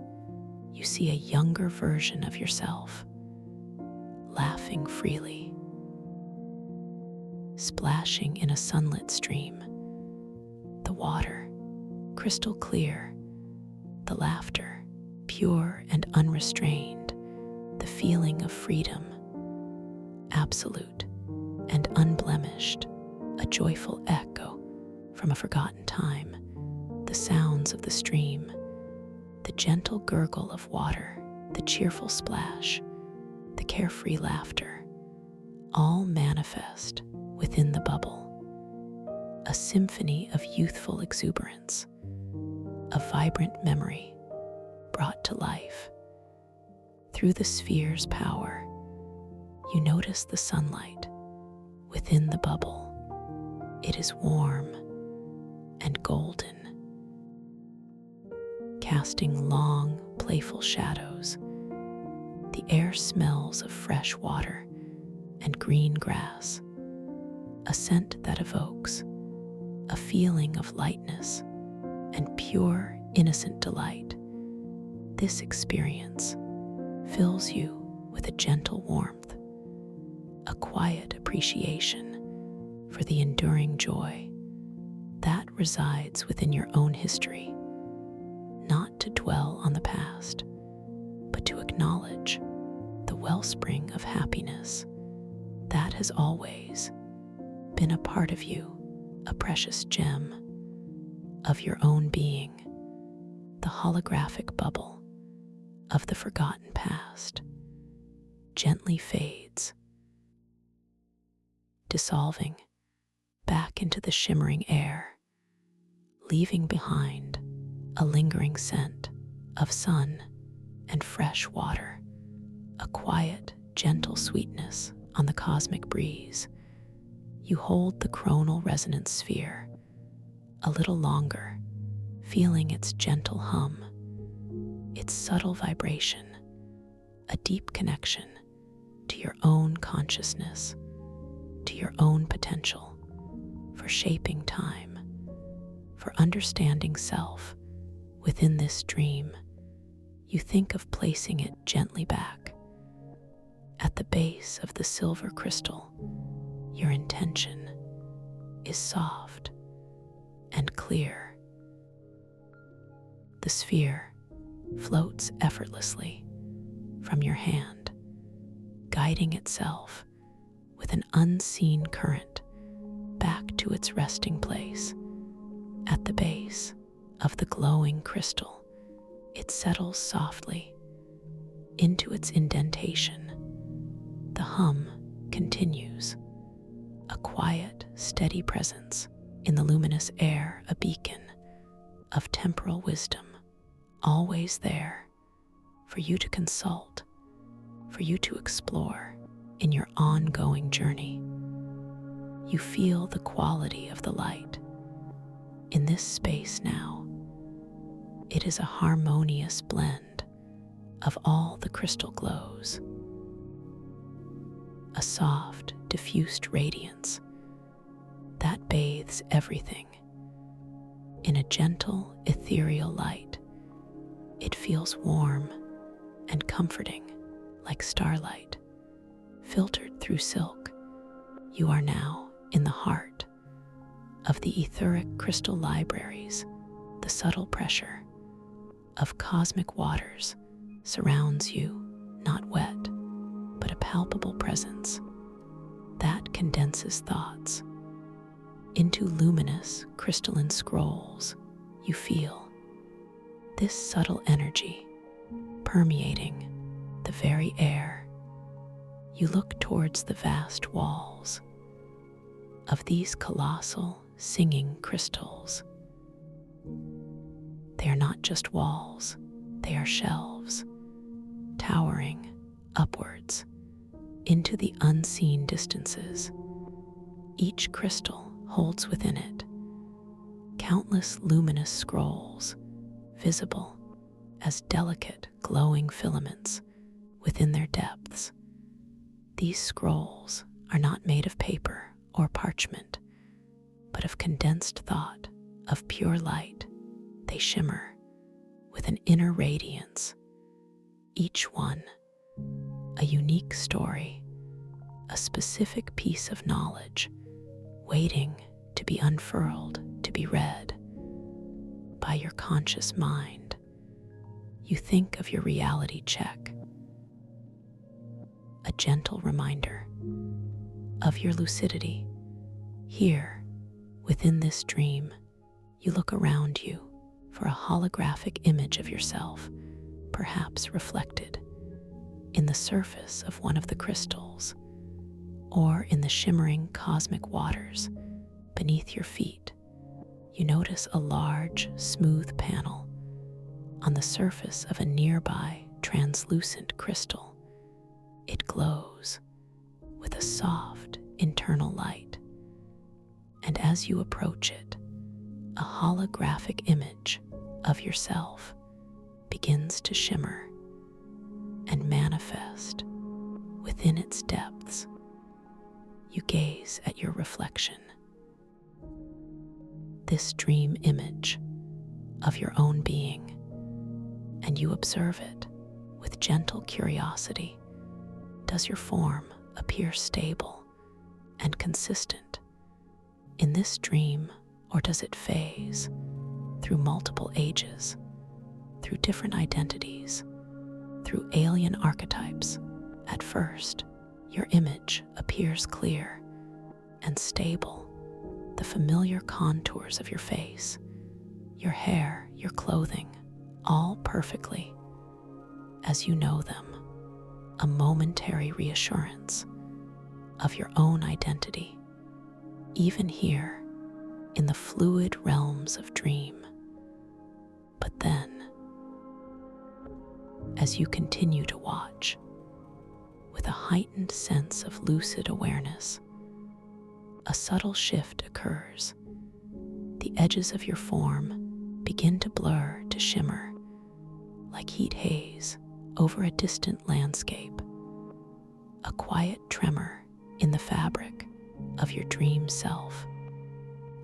You see a younger version of yourself, laughing freely, splashing in a sunlit stream. The water, crystal clear, the laughter, pure and unrestrained, the feeling of freedom, absolute and unblemished, a joyful echo from a forgotten time, the sounds of the stream, the gentle gurgle of water, the cheerful splash, the carefree laughter, all manifest within the bubble, a symphony of youthful exuberance, a vibrant memory brought to life. Through the sphere's power, you notice the sunlight within the bubble. It is warm and golden, casting long, playful shadows. The air smells of fresh water and green grass, a scent that evokes a feeling of lightness and pure, innocent delight. This experience fills you with a gentle warmth, a quiet appreciation for the enduring joy that resides within your own history, not to dwell on the past, but to acknowledge the wellspring of happiness that has always been a part of you, a precious gem of your own being, the holographic bubble of the forgotten past gently fades, dissolving back into the shimmering air, leaving behind a lingering scent of sun and fresh water, a quiet, gentle sweetness on the cosmic breeze. You hold the chronal resonance sphere a little longer, feeling its gentle hum, its subtle vibration, a deep connection to your own consciousness, to your own potential for shaping time, for understanding self. Within this dream, you think of placing it gently back at the base of the silver crystal. Your intention is soft and clear. The sphere floats effortlessly from your hand, guiding itself with an unseen current back to its resting place. At the base of the glowing crystal, it settles softly into its indentation. The hum continues, a quiet, steady presence in the luminous air, a beacon of temporal wisdom, always there for you to consult, for you to explore in your ongoing journey. You feel the quality of the light in this space now. It is a harmonious blend of all the crystal glows, a soft, diffused radiance that bathes everything in a gentle, ethereal light. It feels warm and comforting, like starlight, filtered through silk. You are now in the heart of the etheric crystal libraries. The subtle pressure of cosmic waters surrounds you, not wet, but a palpable presence that condenses thoughts into luminous, crystalline scrolls. You feel this subtle energy permeating the very air. You look towards the vast walls of these colossal singing crystals. They are not just walls, they are shelves, towering upwards into the unseen distances. Each crystal holds within it countless luminous scrolls, visible as delicate, glowing filaments within their depths. These scrolls are not made of paper or parchment, but of condensed thought, of pure light. They shimmer with an inner radiance, each one a unique story, a specific piece of knowledge waiting to be unfurled, to be read by your conscious mind. You think of your reality check, a gentle reminder of your lucidity. Here, within this dream, you look around you for a holographic image of yourself, perhaps reflected in the surface of one of the crystals, or in the shimmering cosmic waters beneath your feet. You notice a large, smooth panel on the surface of a nearby translucent crystal. It glows with a soft internal light, and as you approach it, a holographic image of yourself begins to shimmer and manifest within its depths. You gaze at your reflection, this dream image of your own being, and you observe it with gentle curiosity. Does your form appear stable and consistent in this dream, or does it phase through multiple ages, through different identities, through alien archetypes? At first, your image appears clear and stable, the familiar contours of your face, your hair, your clothing, all perfectly as you know them, a momentary reassurance of your own identity, even here in the fluid realms of dream. But then, as you continue to watch with a heightened sense of lucid awareness, a subtle shift occurs. The edges of your form begin to blur, to shimmer like heat haze over a distant landscape, a quiet tremor in the fabric of your dream self.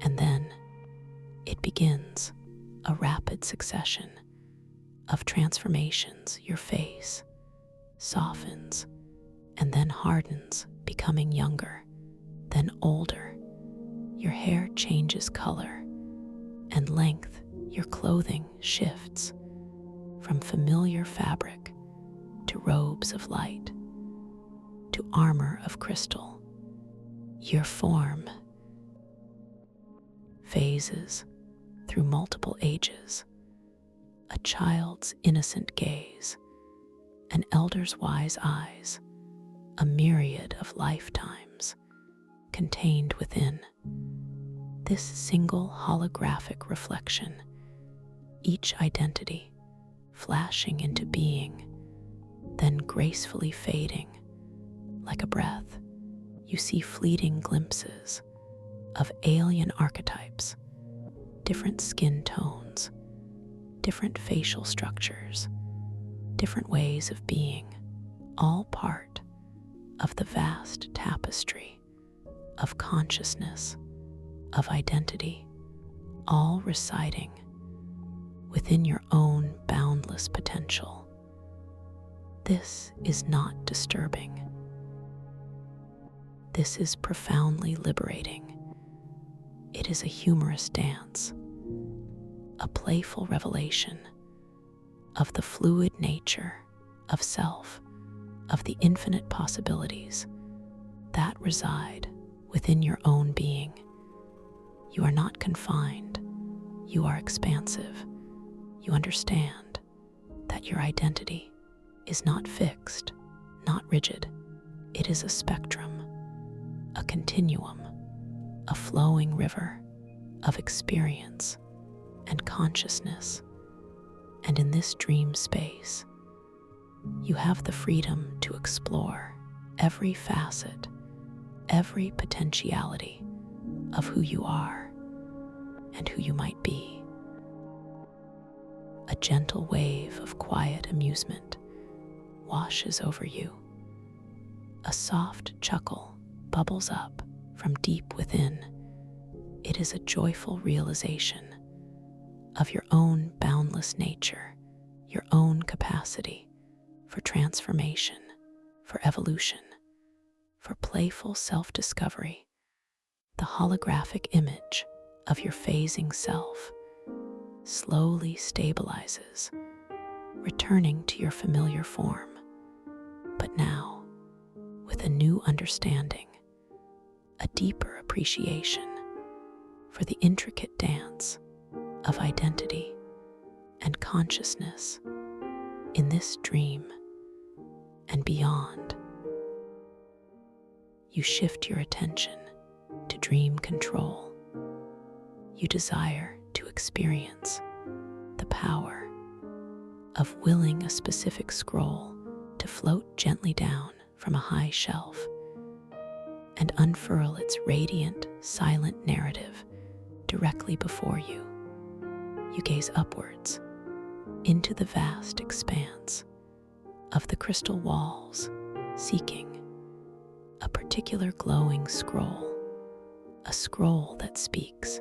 And then it begins, a rapid succession of transformations. Your face softens and then hardens, becoming younger, then older. Your hair changes color and length. Your clothing shifts from familiar fabric to robes of light, to armor of crystal. Your form phases through multiple ages, a child's innocent gaze An elder's wise eyes, a myriad of lifetimes contained within this single holographic reflection, each identity flashing into being, then gracefully fading like a breath. You see fleeting glimpses of alien archetypes, different skin tones, different facial structures, different ways of being, all part of the vast tapestry of consciousness, of identity, all residing within your own boundless potential. This is not disturbing. This is profoundly liberating. It is a humorous dance, a playful revelation of the fluid nature of self, of the infinite possibilities that reside within your own being. You are not confined. You are expansive. You understand that your identity is not fixed, not rigid. It is a spectrum, a continuum, a flowing river of experience and consciousness. And in this dream space, you have the freedom to explore every facet, every potentiality of who you are and who you might be. A gentle wave of quiet amusement washes over you. A soft chuckle bubbles up from deep within. It is a joyful realization of your own boundless nature, your own capacity for transformation, for evolution, for playful self-discovery. The holographic image of your phasing self slowly stabilizes, returning to your familiar form, but now with a new understanding, a deeper appreciation for the intricate dance of identity and consciousness in this dream and beyond. You shift your attention to dream control. You desire to experience the power of willing a specific scroll to float gently down from a high shelf and unfurl its radiant, silent narrative directly before you. You gaze upwards into the vast expanse of the crystal walls, seeking a particular glowing scroll, a scroll that speaks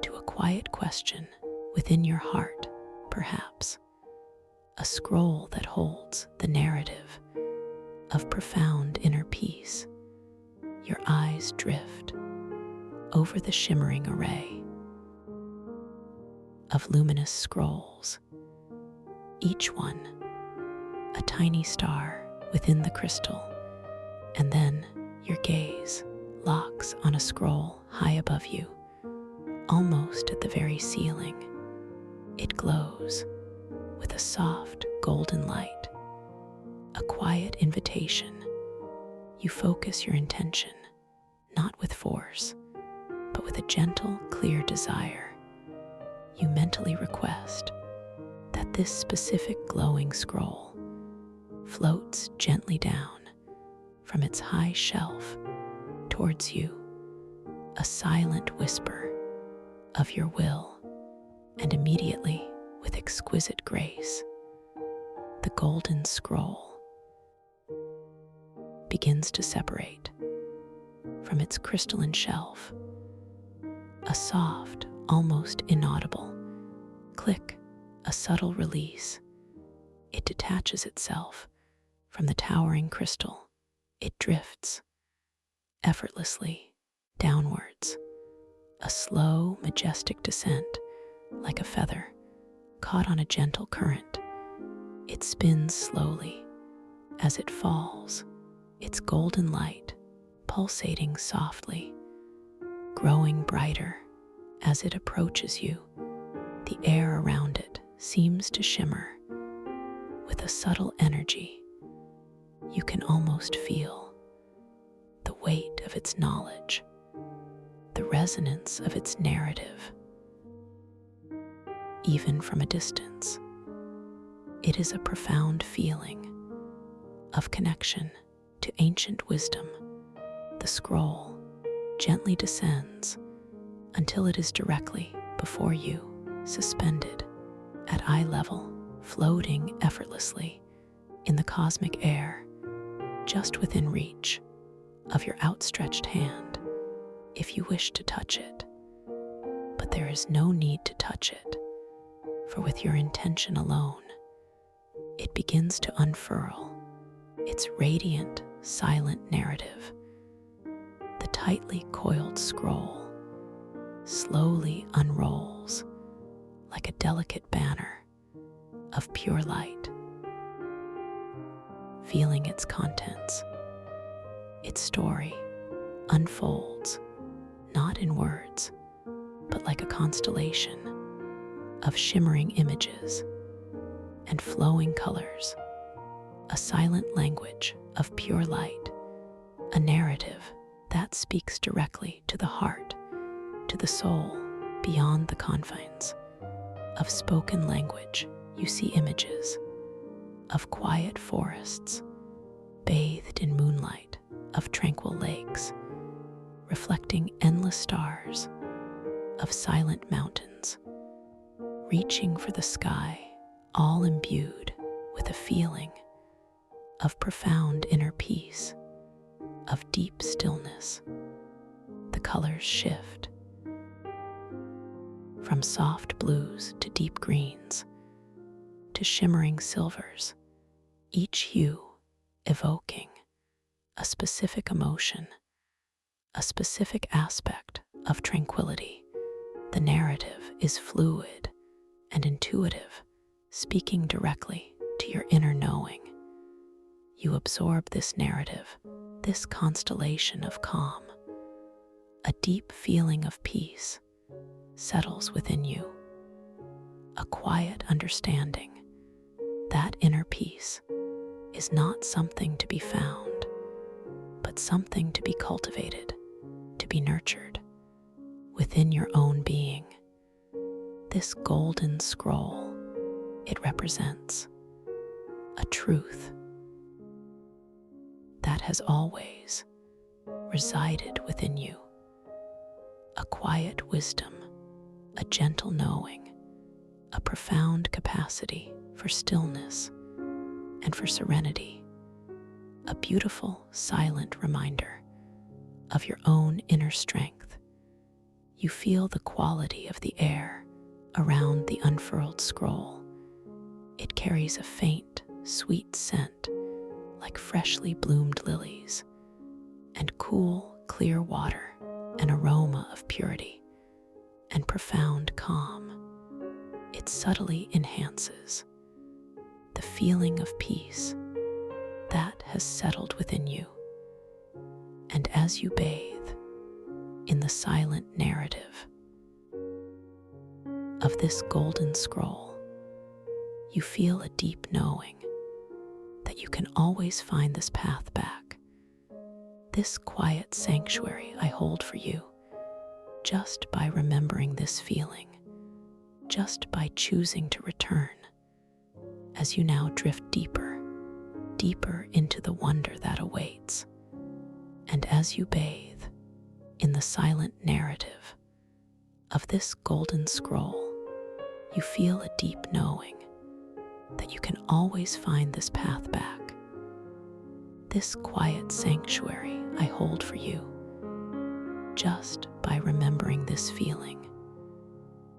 to a quiet question within your heart, perhaps, a scroll that holds the narrative of profound inner peace. Your eyes drift over the shimmering array of luminous scrolls, each one a tiny star within the crystal, and then your gaze locks on a scroll high above you, almost at the very ceiling. It glows with a soft golden light, a quiet invitation. You focus your intention, not with force, but with a gentle, clear desire. You mentally request that this specific glowing scroll floats gently down from its high shelf towards you, a silent whisper of your will, and immediately, with exquisite grace, the golden scroll begins to separate from its crystalline shelf. A soft, almost inaudible click, a subtle release. It detaches itself from the towering crystal. It drifts effortlessly downwards, a slow, majestic descent, like a feather caught on a gentle current. It spins slowly as it falls, its golden light pulsating softly, growing brighter as it approaches you. The air around it seems to shimmer with a subtle energy. You can almost feel the weight of its knowledge, the resonance of its narrative, even from a distance. It is a profound feeling of connection to ancient wisdom. The scroll gently descends until it is directly before you, suspended at eye level, floating effortlessly in the cosmic air, just within reach of your outstretched hand if you wish to touch it. But there is no need to touch it, for with your intention alone, it begins to unfurl its radiant, silent narrative. The tightly coiled scroll slowly unrolls like a delicate banner of pure light. Feeling its contents, its story unfolds not in words, but like a constellation of shimmering images and flowing colors, a silent language of pure light, a narrative that speaks directly to the heart, to the soul, beyond the confines of spoken language. You see images of quiet forests, bathed in moonlight, of tranquil lakes, reflecting endless stars, of silent mountains, reaching for the sky, all imbued with a feeling of profound inner peace, of deep stillness. The colors shift from soft blues to deep greens to shimmering silvers, each hue evoking a specific emotion, a specific aspect of tranquility. The narrative is fluid and intuitive, speaking directly to your inner knowing. You absorb this narrative, this constellation of calm. A deep feeling of peace settles within you, a quiet understanding that inner peace is not something to be found, but something to be cultivated, to be nurtured within your own being. This golden scroll, it represents a truth that has always resided within you, a quiet wisdom, a gentle knowing, a profound capacity for stillness and for serenity, a beautiful, silent reminder of your own inner strength. You feel the quality of the air around the unfurled scroll. It carries a faint, sweet scent like freshly bloomed lilies, and cool, clear water, an aroma of purity and profound calm. It subtly enhances the feeling of peace that has settled within you. And as you bathe in the silent narrative of this golden scroll, you feel a deep knowing that you can always find this path back, this quiet sanctuary I hold for you, just by remembering this feeling, just by choosing to return. As you now drift deeper, deeper into the wonder that awaits, and as you bathe in the silent narrative of this golden scroll, you feel a deep knowing that you can always find this path back, this quiet sanctuary I hold for you, just by remembering this feeling,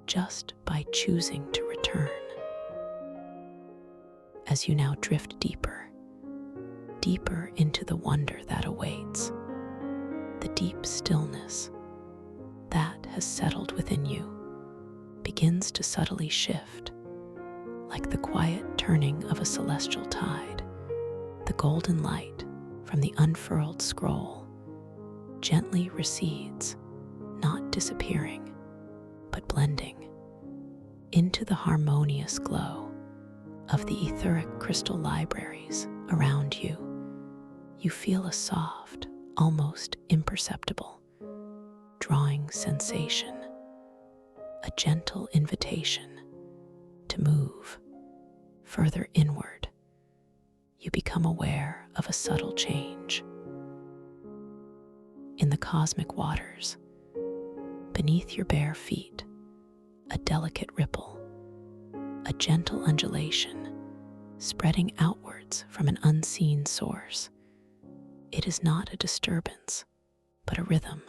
just by choosing to return. As you now drift deeper, deeper into the wonder that awaits, the deep stillness that has settled within you begins to subtly shift, like the quiet turning of a celestial tide. The golden light from the unfurled scroll gently recedes, not disappearing, but blending into the harmonious glow of the etheric crystal libraries around you, you feel a soft, almost imperceptible, drawing sensation, a gentle invitation to move further inward. You become aware of a subtle change. In the cosmic waters, beneath your bare feet, a delicate ripple, a gentle undulation spreading outwards from an unseen source. It is not a disturbance, but a rhythm,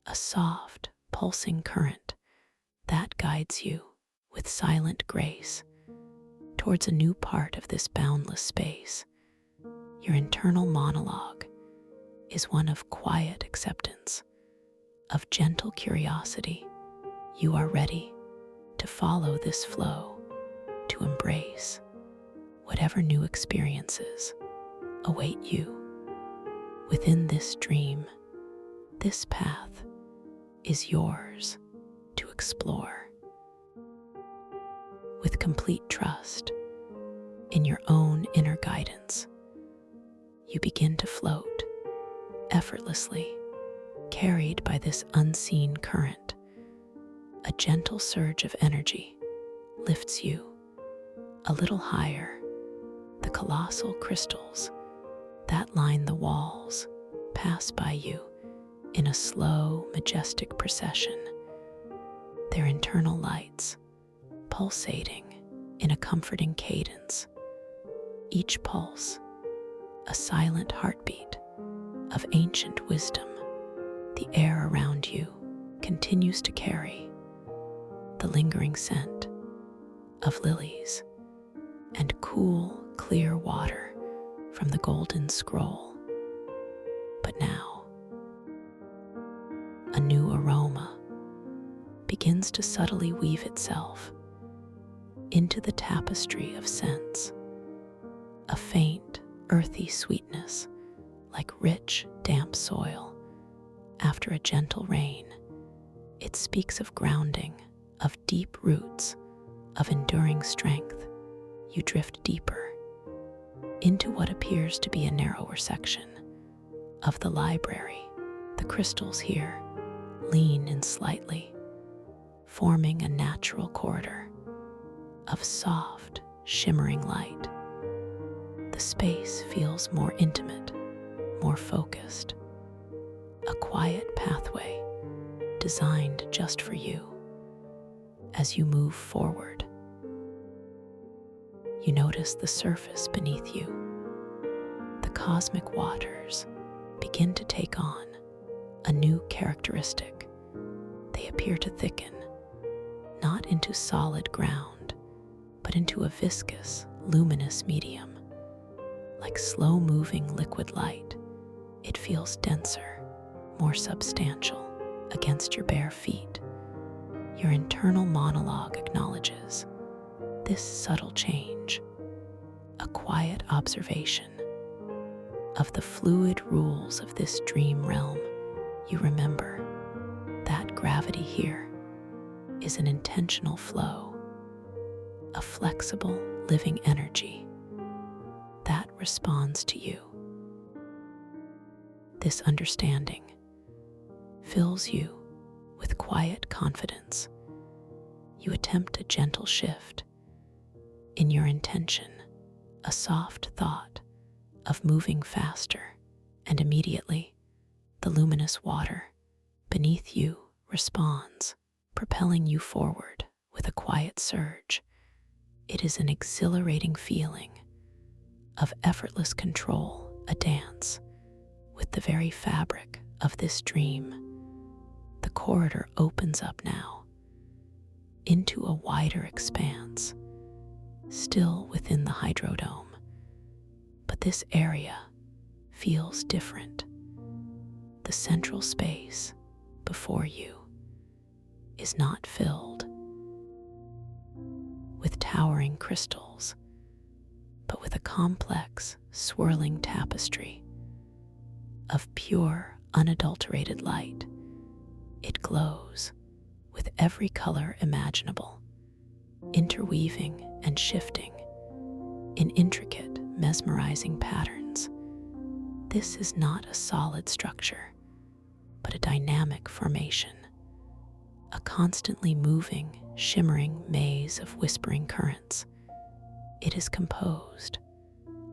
a soft, pulsing current that guides you with silent grace towards a new part of this boundless space. Your internal monologue is one of quiet acceptance, of gentle curiosity. You are ready to follow this flow, to embrace whatever new experiences await you. Within this dream, this path is yours to explore. With complete trust in your own inner guidance, you begin to float effortlessly, carried by this unseen current. A gentle surge of energy lifts you a little higher. The colossal crystals that line the walls pass by you in a slow, majestic procession, their internal lights pulsating in a comforting cadence. Each pulse, a silent heartbeat of ancient wisdom. The air around you continues to carry the lingering scent of lilies and cool, clear water from the golden scroll. But now, a new aroma begins to subtly weave itself into the tapestry of scents, a faint, earthy sweetness like rich, damp soil after a gentle rain. It speaks of grounding, of deep roots, of enduring strength. You drift deeper into what appears to be a narrower section of the library. The crystals here lean in slightly, forming a natural corridor of soft, shimmering light. The space feels more intimate, more focused, a quiet pathway designed just for you. As you move forward, you notice the surface beneath you. The cosmic waters begin to take on a new characteristic. They appear to thicken, not into solid ground, but into a viscous, luminous medium. Like slow-moving liquid light, it feels denser, more substantial against your bare feet. Your internal monologue acknowledges this subtle change, a quiet observation of the fluid rules of this dream realm. You remember that gravity here is an intentional flow, a flexible, living energy that responds to you. This understanding fills you with quiet confidence. You attempt a gentle shift in your intention, a soft thought of moving faster, and immediately the luminous water beneath you responds, propelling you forward with a quiet surge. It is an exhilarating feeling of effortless control, a dance with the very fabric of this dream. The corridor opens up now into a wider expanse, still within the hydrodome. But this area feels different. The central space before you is not filled with towering crystals, but with a complex, swirling tapestry of pure, unadulterated light. It glows with every color imaginable, interweaving and shifting in intricate, mesmerizing patterns. This is not a solid structure, but a dynamic formation, a constantly moving, shimmering maze of whispering currents. It is composed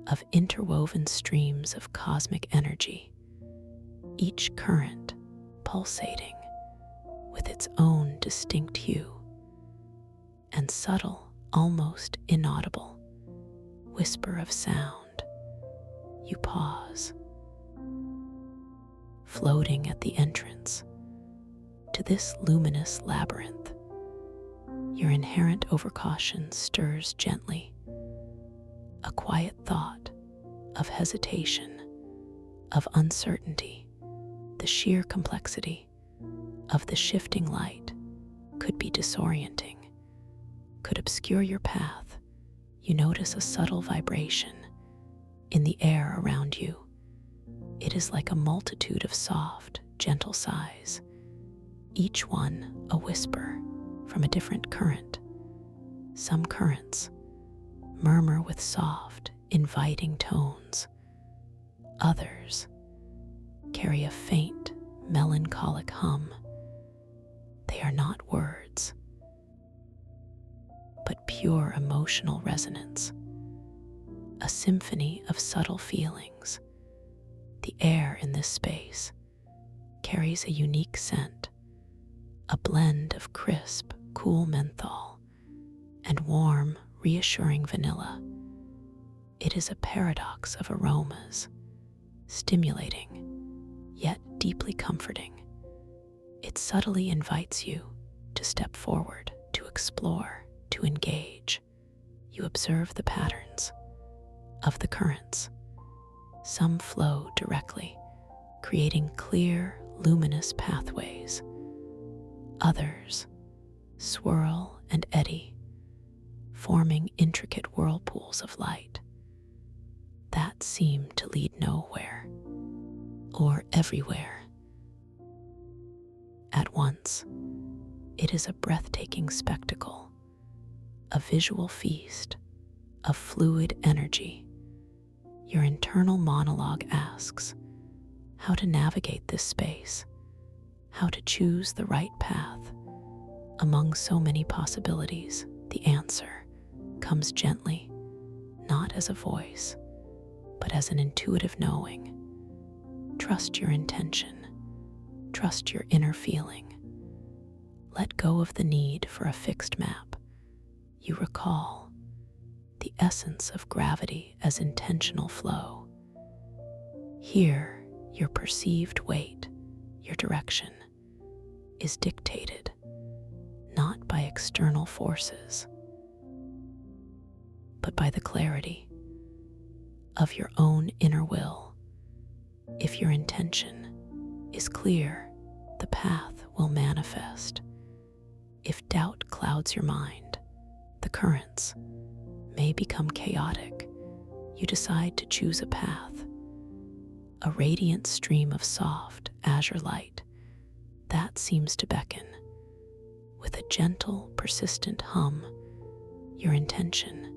of interwoven streams of cosmic energy, each current pulsating with its own distinct hue and subtle, almost inaudible whisper of sound. You pause, floating at the entrance to this luminous labyrinth. Your inherent overcaution stirs gently, a quiet thought of hesitation, of uncertainty. The sheer complexity of the shifting light could be disorienting, could obscure your path. You notice a subtle vibration in the air around you. It is like a multitude of soft, gentle sighs, each one a whisper from a different current. Some currents murmur with soft, inviting tones. Others carry a faint, melancholic hum. They are not words, but pure emotional resonance, a symphony of subtle feelings. The air in this space carries a unique scent, a blend of crisp, cool menthol and warm, reassuring vanilla. It is a paradox of aromas, stimulating, yet deeply comforting. It subtly invites you to step forward, to explore, to engage. You observe the patterns of the currents. Some flow directly, creating clear, luminous pathways. Others swirl and eddy, forming intricate whirlpools of light that seem to lead nowhere or everywhere at once. It is a breathtaking spectacle, a visual feast of fluid energy. Your internal monologue asks how to navigate this space, how to choose the right path. Among so many possibilities, the answer comes gently, not as a voice, but as an intuitive knowing. Trust your intention. Trust your inner feeling. Let go of the need for a fixed map. You recall the essence of gravity as intentional flow. Here, your perceived weight, your direction, is dictated not by external forces, but by the clarity of your own inner will. If your intention is clear, the path will manifest. If doubt clouds your mind, the currents may become chaotic. You decide to choose a path, a radiant stream of soft, azure light that seems to beckon. With a gentle, persistent hum, your intention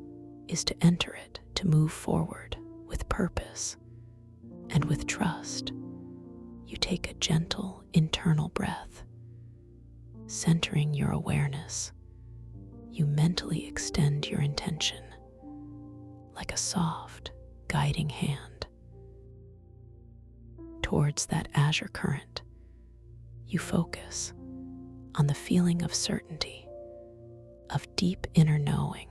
is to enter it, to move forward with purpose and with trust. You take a gentle internal breath, centering your awareness. You mentally extend your intention like a soft, guiding hand towards that azure current. You focus on the feeling of certainty, of deep inner knowing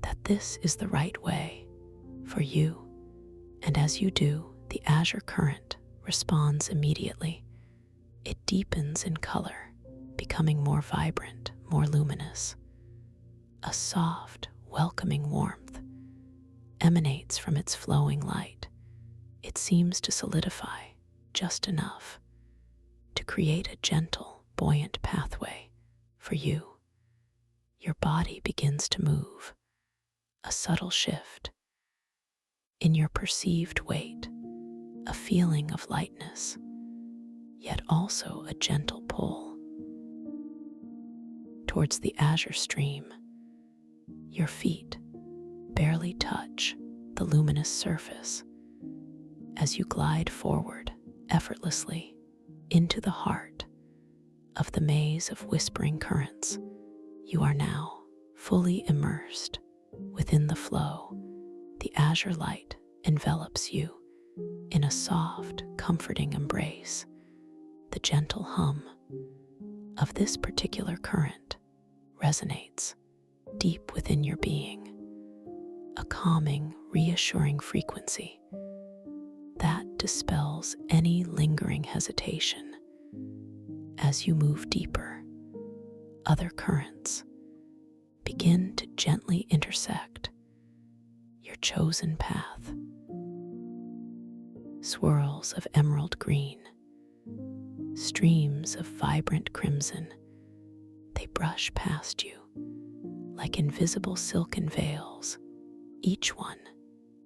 that this is the right way for you. And as you do, the azure current responds immediately. It deepens in color, becoming more vibrant, more luminous. A soft, welcoming warmth emanates from its flowing light. It seems to solidify just enough to create a gentle, buoyant pathway for you. Your body begins to move, a subtle shift in your perceived weight, a feeling of lightness, yet also a gentle pull towards the azure stream. Your feet barely touch the luminous surface. As you glide forward effortlessly into the heart of the maze of whispering currents, you are now fully immersed within the flow. The azure light envelops you in a soft, comforting embrace. The gentle hum of this particular current resonates deep within your being, a calming, reassuring frequency that dispels any lingering hesitation. As you move deeper, other currents begin to gently intersect your chosen path. Swirls of emerald green, streams of vibrant crimson, they brush past you like invisible silken veils, each one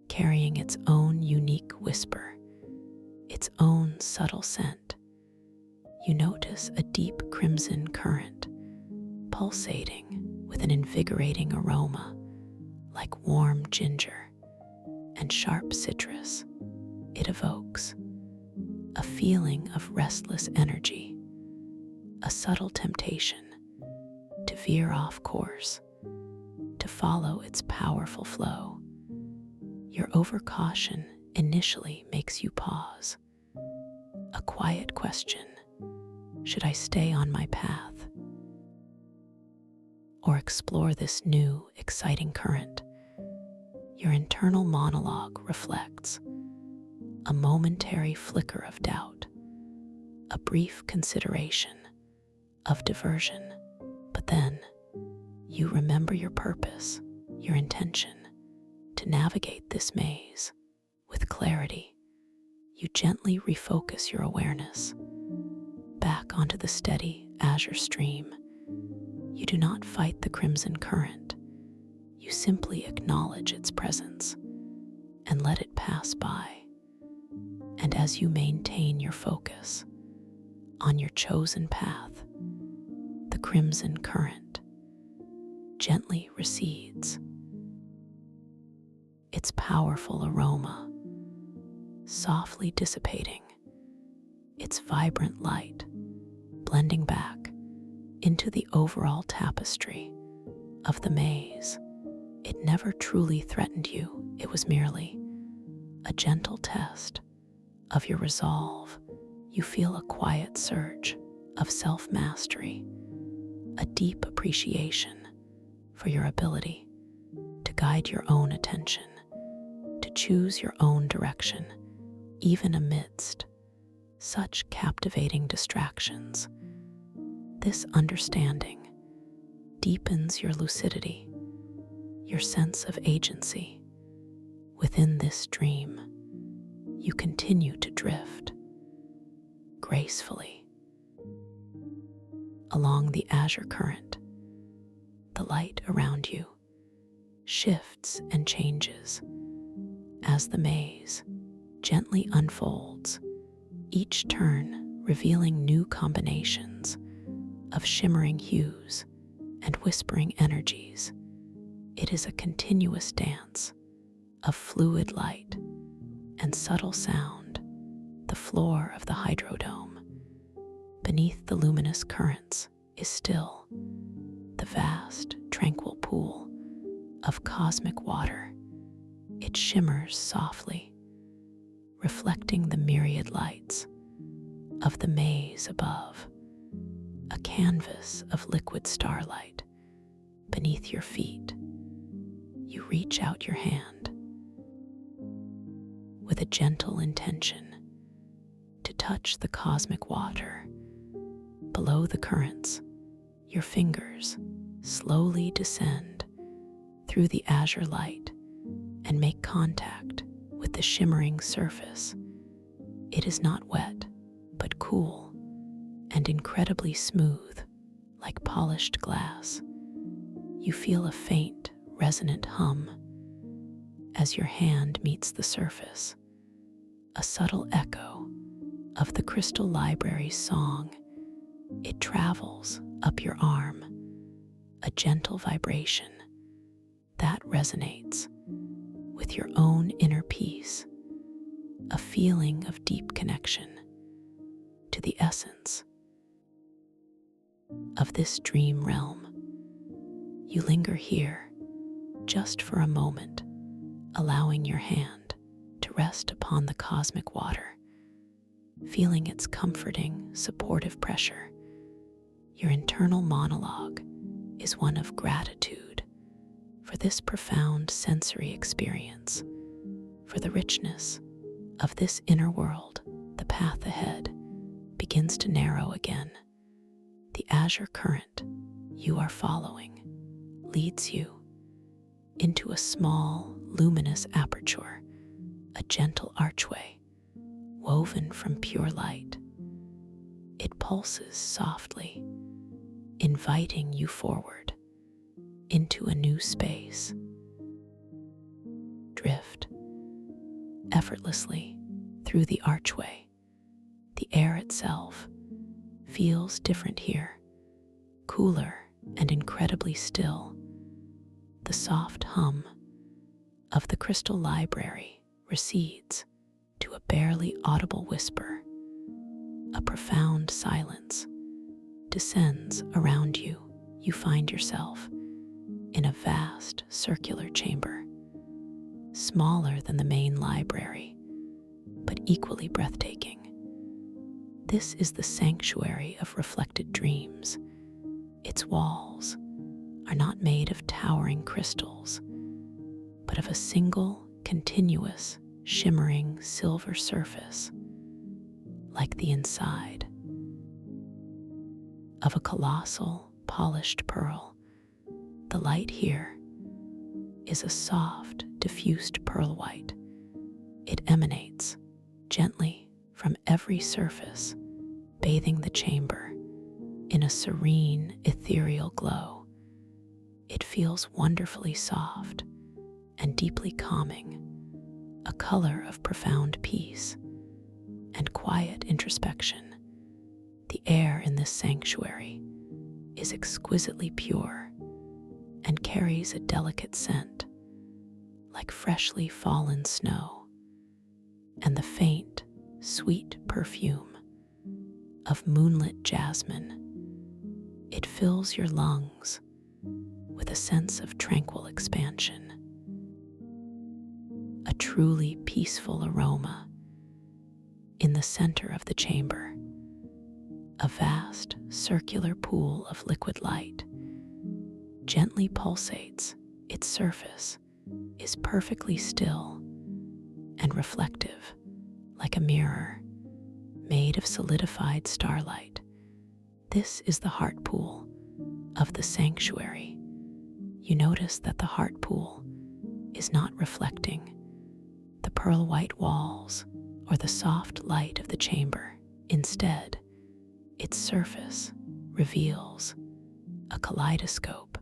carrying its own unique whisper, its own subtle scent. You notice a deep crimson current pulsating with an invigorating aroma like warm ginger and sharp citrus. It evokes a feeling of restless energy, a subtle temptation to veer off course, to follow its powerful flow. Your overcaution initially makes you pause. A quiet question: should I stay on my path or explore this new, exciting current? Your internal monologue reflects a momentary flicker of doubt, a brief consideration of diversion, but then you remember your purpose, your intention to navigate this maze with clarity. You gently refocus your awareness back onto the steady azure stream. You do not fight the crimson current. You simply acknowledge its presence and let it pass by. And as you maintain your focus on your chosen path, the crimson current gently recedes, its powerful aroma softly dissipating, its vibrant light blending back into the overall tapestry of the maze. It never truly threatened you. It was merely a gentle test of your resolve. You feel a quiet surge of self-mastery, a deep appreciation for your ability to guide your own attention, to choose your own direction, even amidst such captivating distractions. This understanding deepens your lucidity, your sense of agency. Within this dream, you continue to drift gracefully along the azure current. The light around you shifts and changes as the maze gently unfolds, each turn revealing new combinations of shimmering hues and whispering energies. It is a continuous dance of fluid light and subtle sound. The floor of the hydrodome beneath the luminous currents is still, the vast, tranquil pool of cosmic water. It shimmers softly, reflecting the myriad lights of the maze above, a canvas of liquid starlight beneath your feet. You reach out your hand with a gentle intention to touch the cosmic water. Below the currents, your fingers slowly descend through the azure light and make contact with the shimmering surface. It is not wet, but cool and incredibly smooth, like polished glass. You feel a faint, resonant hum as your hand meets the surface, a subtle echo of the crystal library's song. It travels up your arm, a gentle vibration that resonates with your own inner peace, a feeling of deep connection to the essence of this dream realm. You linger here just for a moment, allowing your hand to rest upon the cosmic water, feeling its comforting, supportive pressure. Your internal monologue is one of gratitude for this profound sensory experience, for the richness of this inner world. The path ahead begins to narrow again. The azure current you are following leads you into a small, luminous aperture, a gentle archway woven from pure light. It pulses softly, inviting you forward into a new space. Drift effortlessly through the archway. The air itself feels different here, cooler and incredibly still. The soft hum of the crystal library recedes to a barely audible whisper. A profound silence descends around you. You find yourself in a vast circular chamber, smaller than the main library, but equally breathtaking. This is the sanctuary of reflected dreams. Its walls are not made of towering crystals, but of a single, continuous, shimmering silver surface, like the inside of a colossal, polished pearl. The light here is a soft, diffused pearl white. It emanates gently from every surface, bathing the chamber in a serene, ethereal glow. It feels wonderfully soft and deeply calming, a color of profound peace and quiet introspection. The air in this sanctuary is exquisitely pure and carries a delicate scent, like freshly fallen snow, and the faint, sweet perfume of moonlit jasmine. It fills your lungs with a sense of tranquil expansion, a truly peaceful aroma. In the center of the chamber, a vast circular pool of liquid light gently pulsates. Its surface is perfectly still and reflective, like a mirror made of solidified starlight. This is the heart pool of the sanctuary. You notice that the heart pool is not reflecting the pearl white walls or the soft light of the chamber. Instead, its surface reveals a kaleidoscope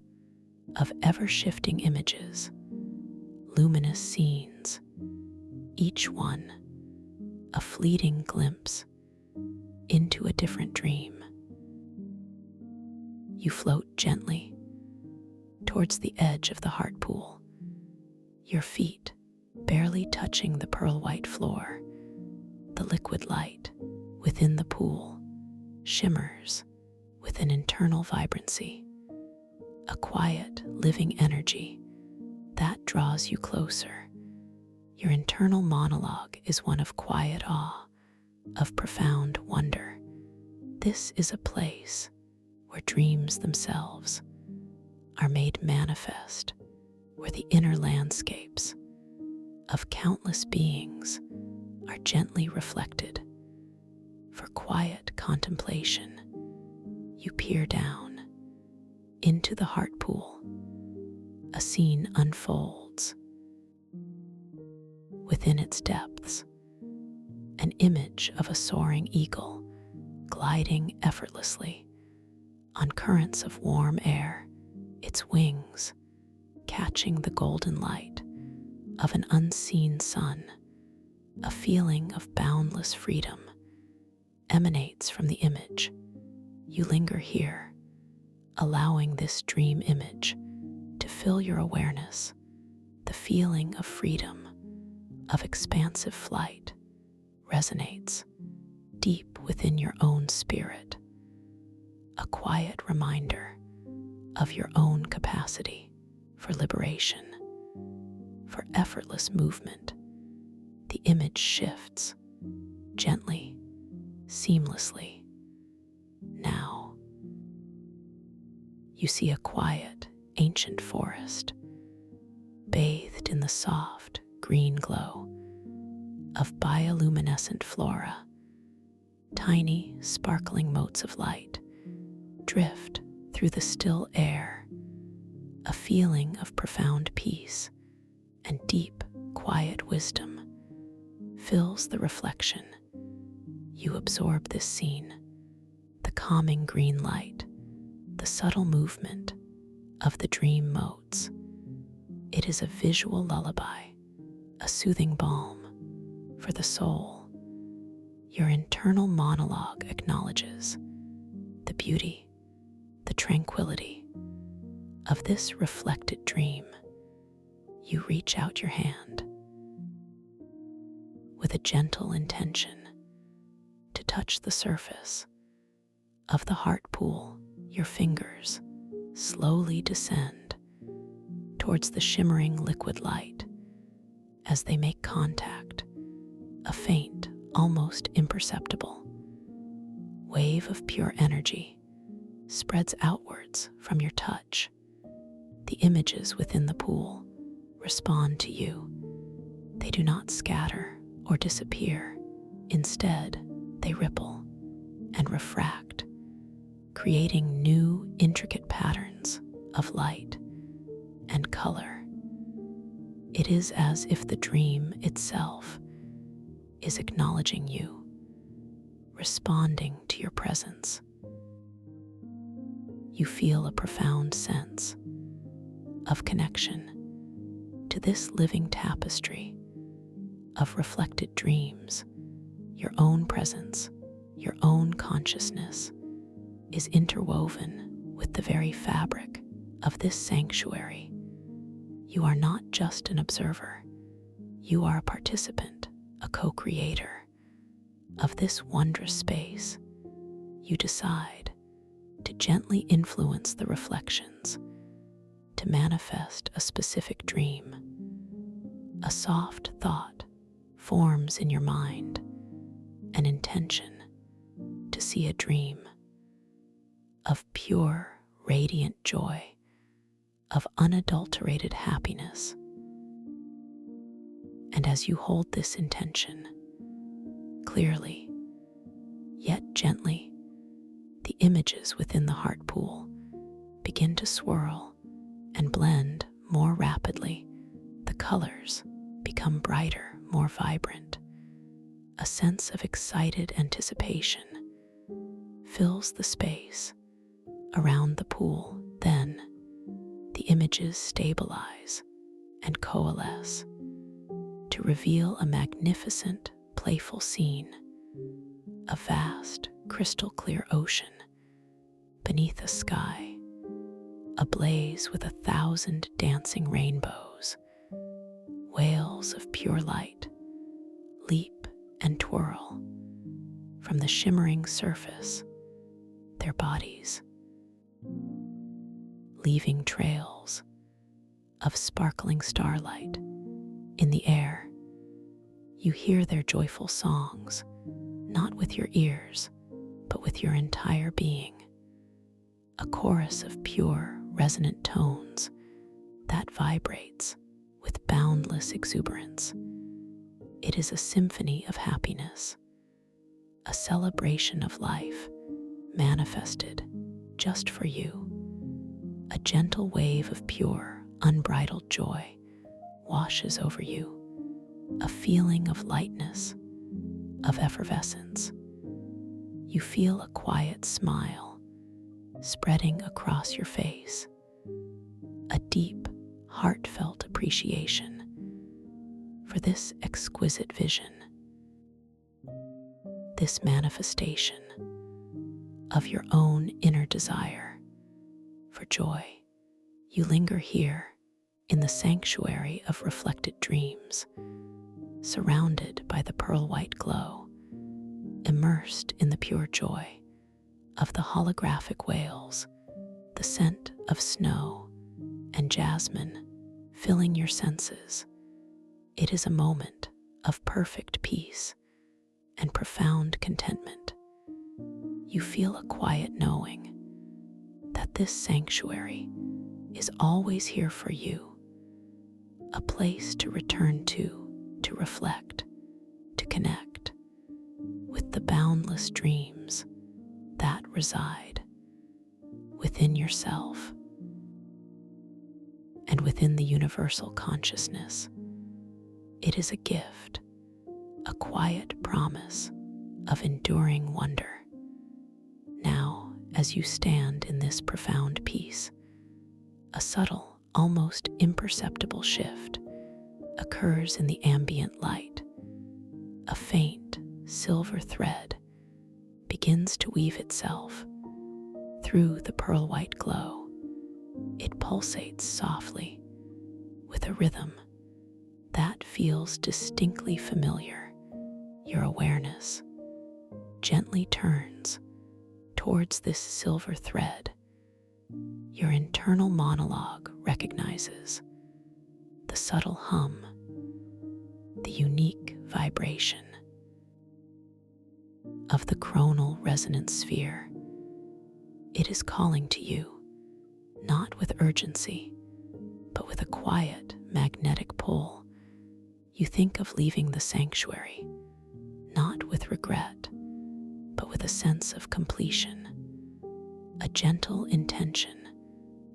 of ever-shifting images, luminous scenes, each one a fleeting glimpse into a different dream. You float gently towards the edge of the heart pool, your feet barely touching the pearl white floor. The liquid light within the pool shimmers with an internal vibrancy, a quiet, living energy that draws you closer. Your internal monologue is one of quiet awe, of profound wonder. This is a place where dreams themselves are made manifest, where the inner landscapes of countless beings are gently reflected. For quiet contemplation, you peer down into the heart pool. A scene unfolds. Within its depths, an image of a soaring eagle gliding effortlessly on currents of warm air, its wings catching the golden light of an unseen sun. A feeling of boundless freedom emanates from the image. You linger here, allowing this dream image to fill fill your awareness, the feeling of freedom, of expansive flight, resonates deep within your own spirit, a quiet reminder of your own capacity for liberation, for effortless movement. The image shifts gently, seamlessly. Now, you see a quiet, ancient forest, bathed in the soft, green glow of bioluminescent flora. Tiny, sparkling motes of light drift through the still air, a feeling of profound peace and deep, quiet wisdom fills the reflection. You absorb this scene, the calming green light, the subtle movement of the dream motes. It is a visual lullaby, a soothing balm for the soul. Your internal monologue acknowledges the beauty, the tranquility of this reflected dream. You reach out your hand with a gentle intention to touch the surface of the heart pool. Your fingers slowly descend towards the shimmering liquid light. As they make contact, a faint, almost imperceptible wave of pure energy spreads outwards from your touch. The images within the pool respond to you. They do not scatter or disappear. Instead, they ripple and refract, creating new, intricate patterns of light and color. It is as if the dream itself is acknowledging you, responding to your presence. You feel a profound sense of connection to this living tapestry of reflected dreams. Your own presence, your own consciousness is interwoven with the very fabric of this sanctuary. You are not just an observer, you are a participant, a co-creator of this wondrous space. You decide to gently influence the reflections, to manifest a specific dream. A soft thought forms in your mind, an intention to see a dream of pure, radiant joy, of unadulterated happiness. And as you hold this intention, clearly, yet gently, the images within the heart pool begin to swirl and blend more rapidly. The colors become brighter, more vibrant. A sense of excited anticipation fills the space around the pool. Then, the images stabilize and coalesce to reveal a magnificent, playful scene, a vast, crystal-clear ocean beneath a sky ablaze with 1,000 dancing rainbows. Whales of pure light leap and twirl from the shimmering surface, their bodies leaving trails of sparkling starlight in the air. You hear their joyful songs, not with your ears, but with your entire being. A chorus of pure, resonant tones that vibrates with boundless exuberance. It is a symphony of happiness, a celebration of life manifested just for you. A gentle wave of pure, unbridled joy washes over you, a feeling of lightness, of effervescence. You feel a quiet smile spreading across your face, a deep, heartfelt appreciation for this exquisite vision, this manifestation of your own inner desire for joy. You linger here in the sanctuary of reflected dreams, surrounded by the pearl-white glow, immersed in the pure joy of the holographic whales, the scent of snow and jasmine filling your senses. It is a moment of perfect peace and profound contentment. You feel a quiet knowing that this sanctuary is always here for you, a place to return to reflect, to connect with the boundless dreams that reside within yourself and within the universal consciousness. It is a gift, a quiet promise of enduring wonder. Now, as you stand in this profound peace, a subtle, almost imperceptible shift occurs in the ambient light. A faint silver thread begins to weave itself through the pearl-white glow. It pulsates softly with a rhythm that feels distinctly familiar. Your awareness gently turns towards this silver thread. Your internal monologue recognizes the subtle hum, the unique vibration of the chronal resonance sphere. It is calling to you, not with urgency, but with a quiet magnetic pull. You think of leaving the sanctuary, not with regret, but with a sense of completion, a gentle intention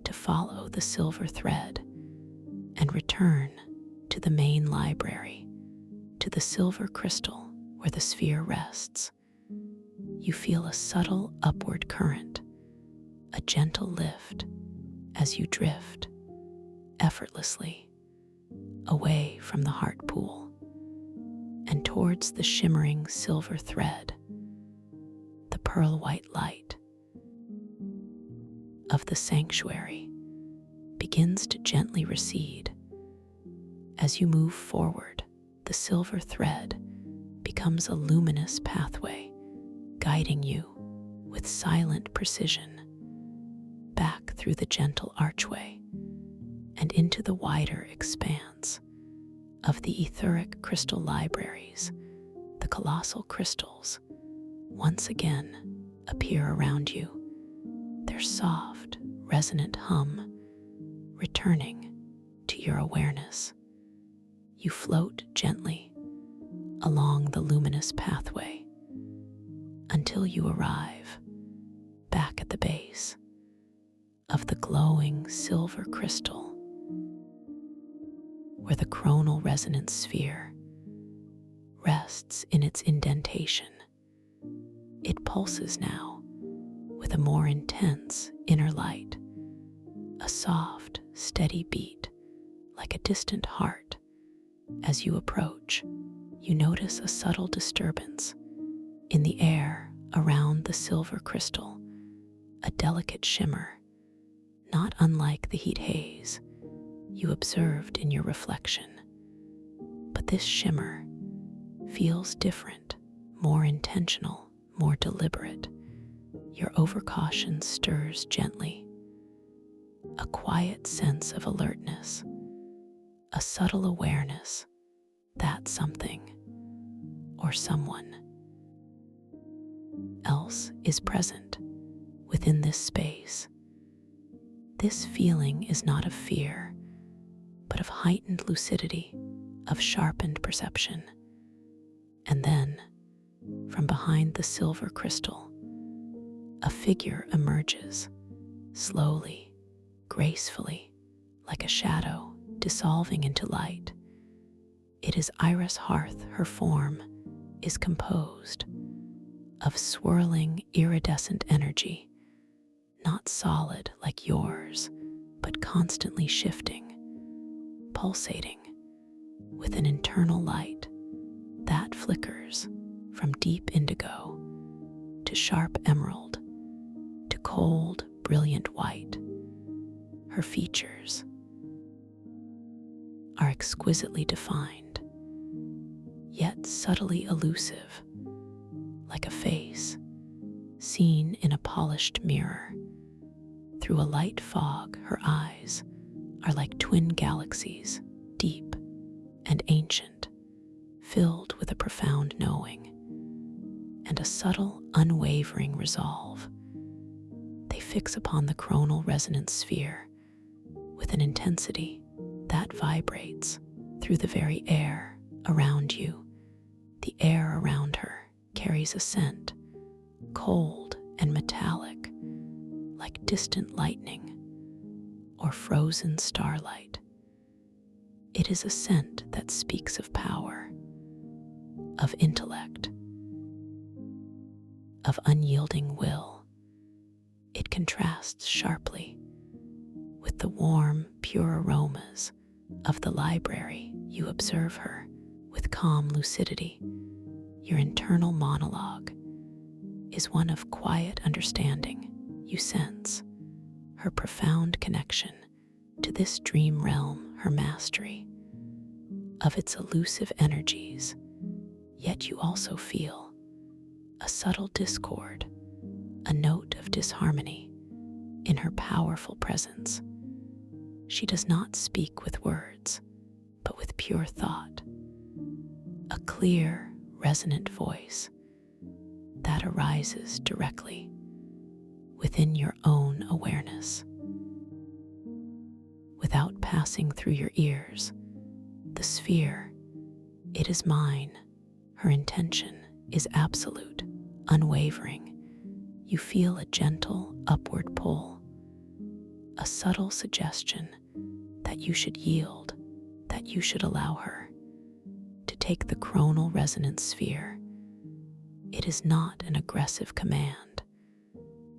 to follow the silver thread and return to the main library, to the silver crystal where the sphere rests. You feel a subtle upward current, a gentle lift as you drift effortlessly away from the heart pool and towards the shimmering silver thread. The pearl-white light of the sanctuary begins to gently recede. As you move forward, the silver thread becomes a luminous pathway, guiding you with silent precision back through the gentle archway and into the wider expanse of the etheric crystal libraries. The colossal crystals once again appear around you, their soft, resonant hum returning to your awareness. You float gently along the luminous pathway until you arrive back at the base of the glowing silver crystal, where the chronal resonance sphere rests in its indentation. It pulses now with a more intense inner light, a soft, steady beat like a distant heart. As you approach, you notice a subtle disturbance in the air around the silver crystal, a delicate shimmer, not unlike the heat haze you observed in your reflection. But this shimmer feels different, more intentional, more deliberate. Your overcaution stirs gently, a quiet sense of alertness, a subtle awareness that something or someone else is present within this space. This feeling is not of fear, but of heightened lucidity, of sharpened perception. And then, from behind the silver crystal, a figure emerges, slowly, gracefully, like a shadow dissolving into light. It is Iris Hearth. Her form is composed of swirling, iridescent energy, not solid like yours, but constantly shifting, pulsating with an internal light that flickers from deep indigo to sharp emerald to cold, brilliant white. Her features are exquisitely defined, yet subtly elusive, like a face seen in a polished mirror. Through a light fog, her eyes are like twin galaxies, deep and ancient, filled with a profound knowing and a subtle, unwavering resolve. They fix upon the coronal resonance sphere with an intensity that vibrates through the very air around you. The air around her carries a scent, cold and metallic, like distant lightning or frozen starlight. It is a scent that speaks of power, of intellect, of unyielding will. It contrasts sharply with the warm, pure aromas of the library. You observe her with calm lucidity. Your internal monologue is one of quiet understanding. You sense her profound connection to this dream realm, her mastery of its elusive energies, yet you also feel a subtle discord, a note of disharmony in her powerful presence. She does not speak with words, but with pure thought, a clear, resonant voice that arises directly within your own awareness. Without passing through your ears, the sphere, it is mine. Her intention is absolute, unwavering. You feel a gentle upward pull, a subtle suggestion that you should yield, that you should allow her to take the coronal resonance sphere. It is not an aggressive command,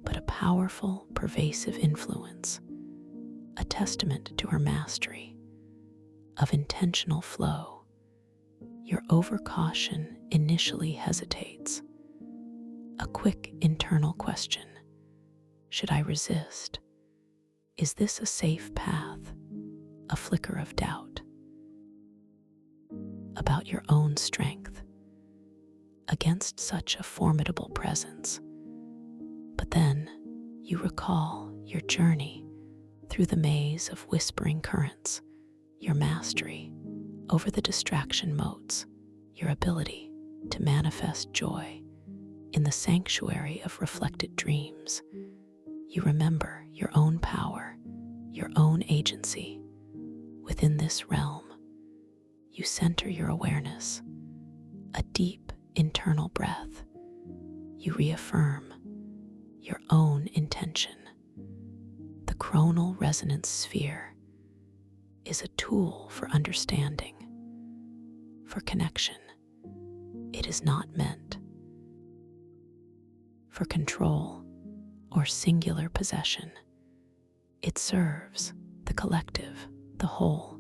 but a powerful, pervasive influence, a testament to her mastery of intentional flow. Your overcaution initially hesitates. A quick internal question: should I resist? Is this a safe path? A flicker of doubt about your own strength against such a formidable presence. But then you recall your journey through the maze of whispering currents, your mastery over the distraction modes, your ability to manifest joy in the sanctuary of reflected dreams. You remember your own power, your own agency. Within this realm, you center your awareness, a deep internal breath. You reaffirm your own intention. The coronal resonance sphere is a tool for understanding, for connection. It is not meant for control or singular possession. It serves the collective, the whole.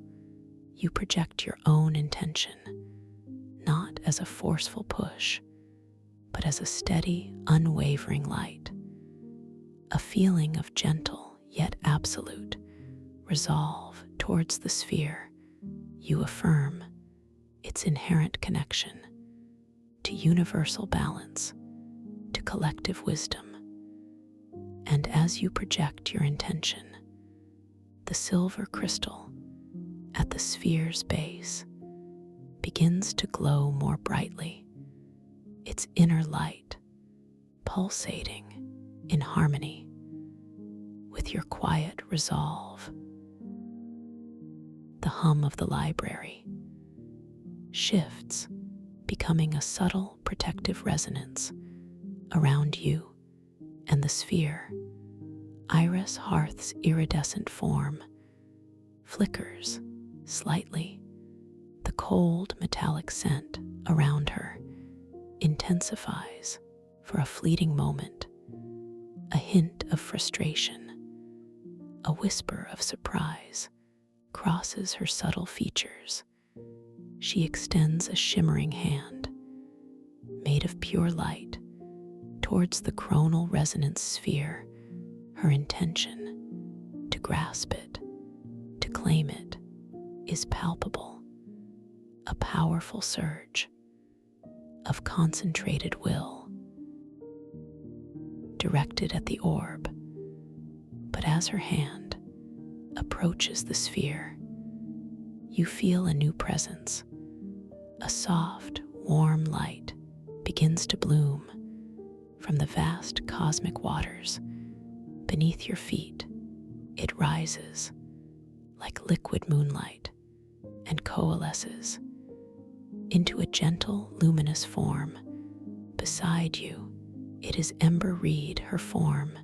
You project your own intention, not as a forceful push, but as a steady, unwavering light, a feeling of gentle yet absolute resolve towards the sphere. You affirm its inherent connection to universal balance, to collective wisdom. And as you project your intention, the silver crystal at the sphere's base begins to glow more brightly, its inner light pulsating in harmony with your quiet resolve. The hum of the library shifts, becoming a subtle protective resonance around you and the sphere. Iris Hearth's iridescent form flickers slightly. The cold metallic scent around her intensifies for a fleeting moment. A hint of frustration, a whisper of surprise crosses her subtle features. She extends a shimmering hand, made of pure light, towards the coronal resonance sphere, her intention to grasp it, to claim it, is palpable, a powerful surge of concentrated will directed at the orb. But as her hand approaches the sphere, you feel a new presence. A soft, warm light begins to bloom from the vast cosmic waters beneath your feet. It rises like liquid moonlight and coalesces into a gentle, luminous form. Beside you, it is Ember Reed. Her form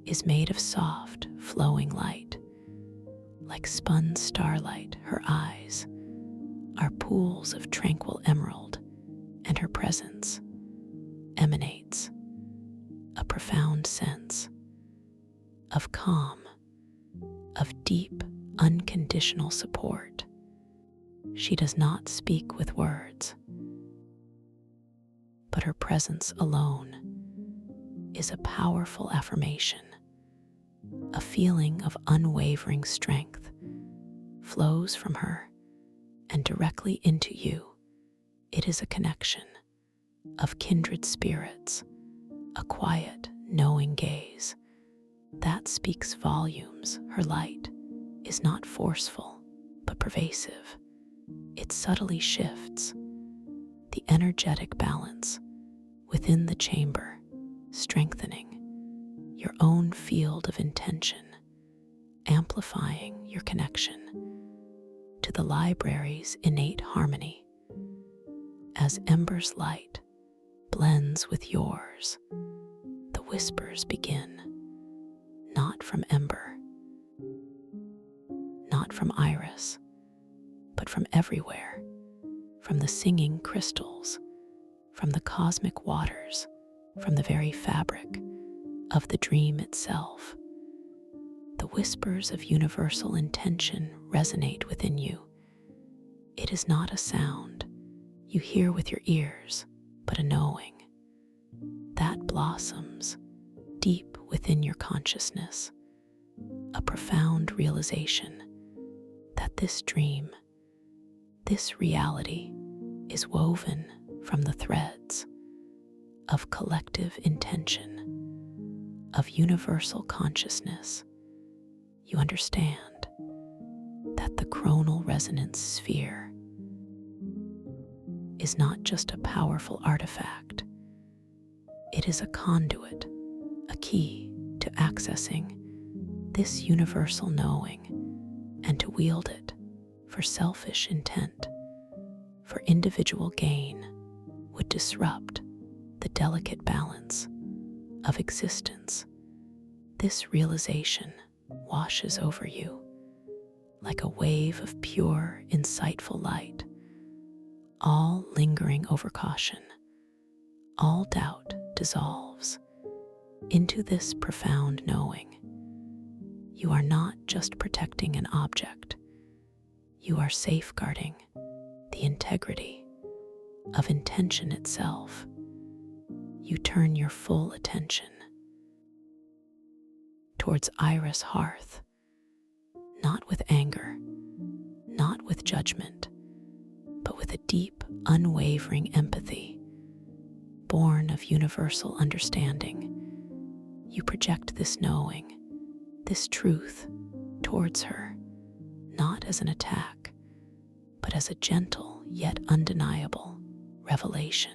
is made of soft, flowing light, like spun starlight. Her eyes are pools of tranquil emerald, and her presence emanates a profound sense of calm, of deep, unconditional support. She does not speak with words, but her presence alone is a powerful affirmation. A feeling of unwavering strength flows from her and directly into you. It is a connection of kindred spirits, a quiet, knowing gaze that speaks volumes. Her light is not forceful, but pervasive. It subtly shifts the energetic balance within the chamber, strengthening your own field of intention, amplifying your connection to the library's innate harmony. As Ember's light blends with yours, the whispers begin, not from Ember, not from Iris, but from everywhere, from the singing crystals, from the cosmic waters, from the very fabric of the dream itself. The whispers of universal intention resonate within you. It is not a sound you hear with your ears, but a knowing that blossoms deep within your consciousness, a profound realization that this dream, this reality, is woven from the threads of collective intention, of universal consciousness. You understand that the chronal resonance sphere is not just a powerful artifact. It is a conduit, a key to accessing this universal knowing and to wield it for selfish intent, for individual gain, would disrupt the delicate balance of existence. This realization washes over you like a wave of pure, insightful light, all lingering over caution. All doubt dissolves into this profound knowing. You are not just protecting an object, you are safeguarding the integrity of intention itself. You turn your full attention towards Iris' hearth, not with anger, not with judgment, but with a deep, unwavering empathy, born of universal understanding. You project this knowing, this truth, towards her, not as an attack, but as a gentle yet undeniable revelation.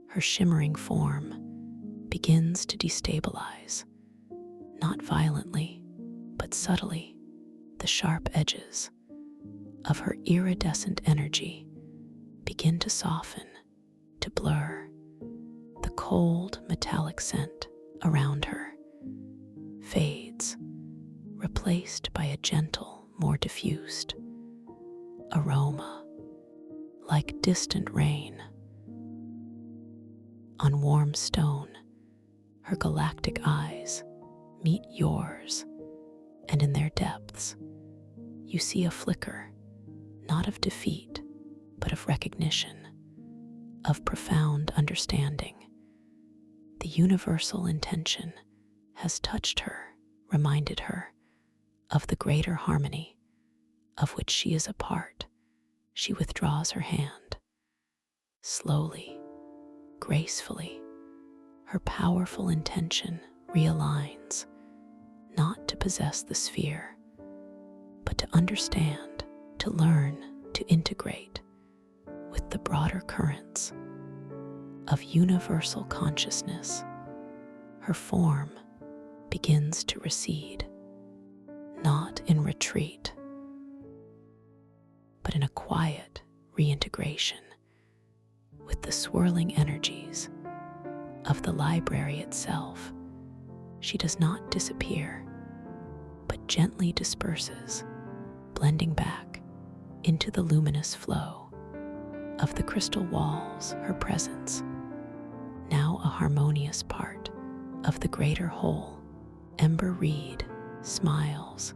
Her shimmering form begins to destabilize, not violently, but subtly. The sharp edges of her iridescent energy begin to soften, to blur. The cold, metallic scent around her fades, replaced by a gentle, more diffused aroma, like distant rain on warm stone. Her galactic eyes meet yours, and in their depths, you see a flicker, not of defeat, but of recognition, of profound understanding. The universal intention has touched her, reminded her of the greater harmony of which she is a part, she withdraws her hand. Slowly, gracefully, her powerful intention realigns, not to possess the sphere, but to understand, to learn, to integrate with the broader currents of universal consciousness. Her form begins to recede, not in retreat, but in a quiet reintegration with the swirling energies of the library itself. She does not disappear, but gently disperses, blending back into the luminous flow of the crystal walls. Her presence, now a harmonious part of the greater whole. Ember Reed smiles,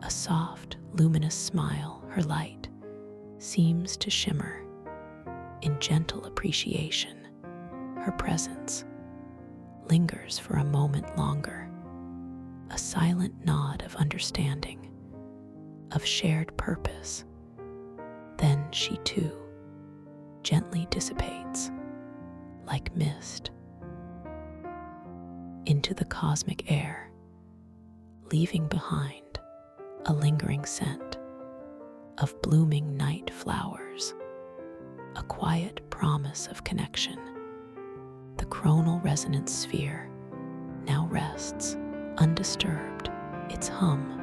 a soft, luminous smile. Her light seems to shimmer in gentle appreciation. Her presence lingers for a moment longer, a silent nod of understanding, of shared purpose. Then she too gently dissipates, like mist, into the cosmic air, leaving behind a lingering scent of blooming night flowers, a quiet promise of connection. The chronal resonance sphere now rests undisturbed. Its hum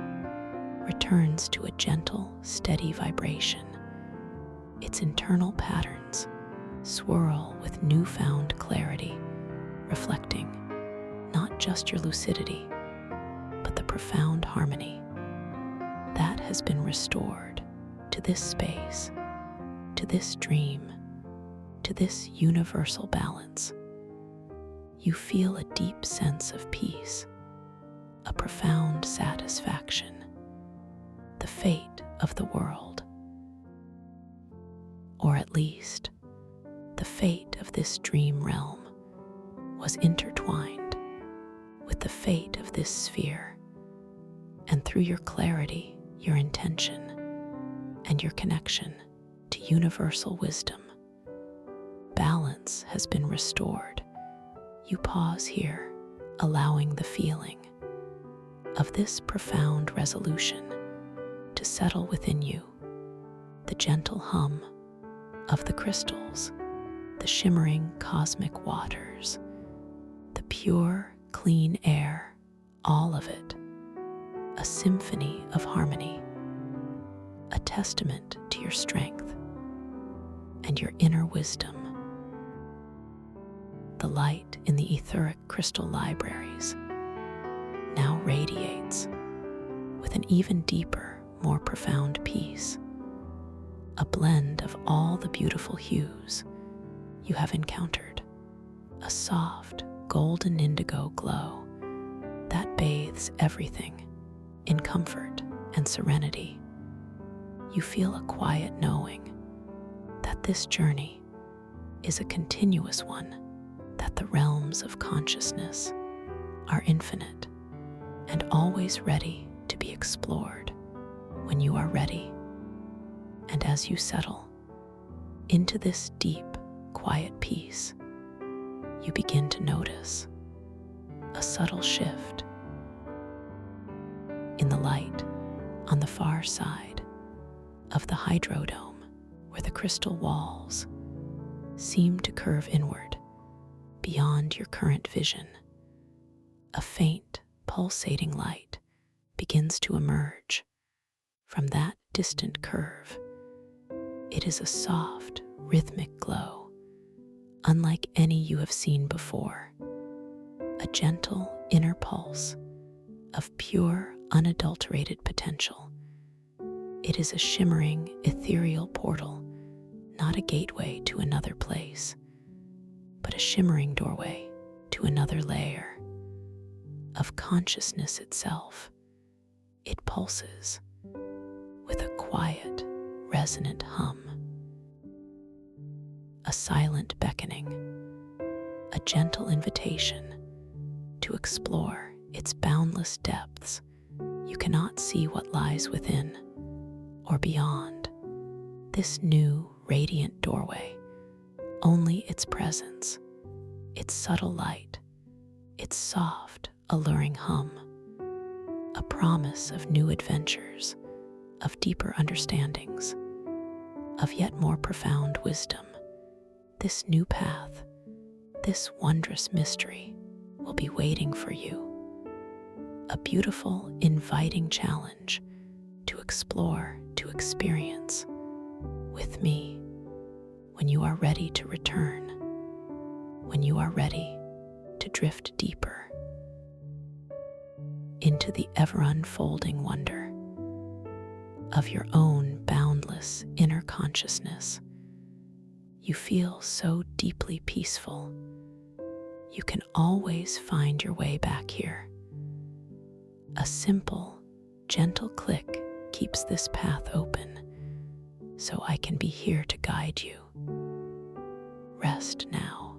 returns to a gentle, steady vibration. Its internal patterns swirl with newfound clarity, reflecting not just your lucidity, but the profound harmony that has been restored to this space, to this dream, to this universal balance. You feel a deep sense of peace, a profound satisfaction. The fate of the world, or at least the fate of this dream realm, was intertwined with the fate of this sphere. And through your clarity, your intention, and your connection to universal wisdom, balance has been restored. You pause here, allowing the feeling of this profound resolution to settle within you. The gentle hum of the crystals, the shimmering cosmic waters, the pure, clean air, all of it, a symphony of harmony, a testament to your strength and your inner wisdom. The light in the etheric crystal libraries now radiates with an even deeper, more profound peace, a blend of all the beautiful hues you have encountered, a soft golden indigo glow that bathes everything in comfort and serenity. You feel a quiet knowing that this journey is a continuous one, that the realms of consciousness are infinite and always ready to be explored when you are ready. And as you settle into this deep, quiet peace, you begin to notice a subtle shift in the light on the far side of the hydrodome, where the crystal walls seem to curve inward beyond your current vision. A faint, pulsating light begins to emerge from that distant curve. It is a soft, rhythmic glow, unlike any you have seen before, a gentle inner pulse of pure, unadulterated potential. It is a shimmering, ethereal portal, not a gateway to another place, but a shimmering doorway to another layer of consciousness itself. It pulses with a quiet, resonant hum, a silent beckoning, a gentle invitation to explore its boundless depths. You cannot see what lies within or beyond. This new, radiant doorway, only its presence, its subtle light, its soft, alluring hum, a promise of new adventures, of deeper understandings, of yet more profound wisdom. This new path, this wondrous mystery will be waiting for you. A beautiful, inviting challenge to explore, to experience with me when you are ready to return, when you are ready to drift deeper into the ever-unfolding wonder of your own boundless inner consciousness. You feel so deeply peaceful. You can always find your way back here. A simple, gentle click keeps this path open, so I can be here to guide you. Rest now.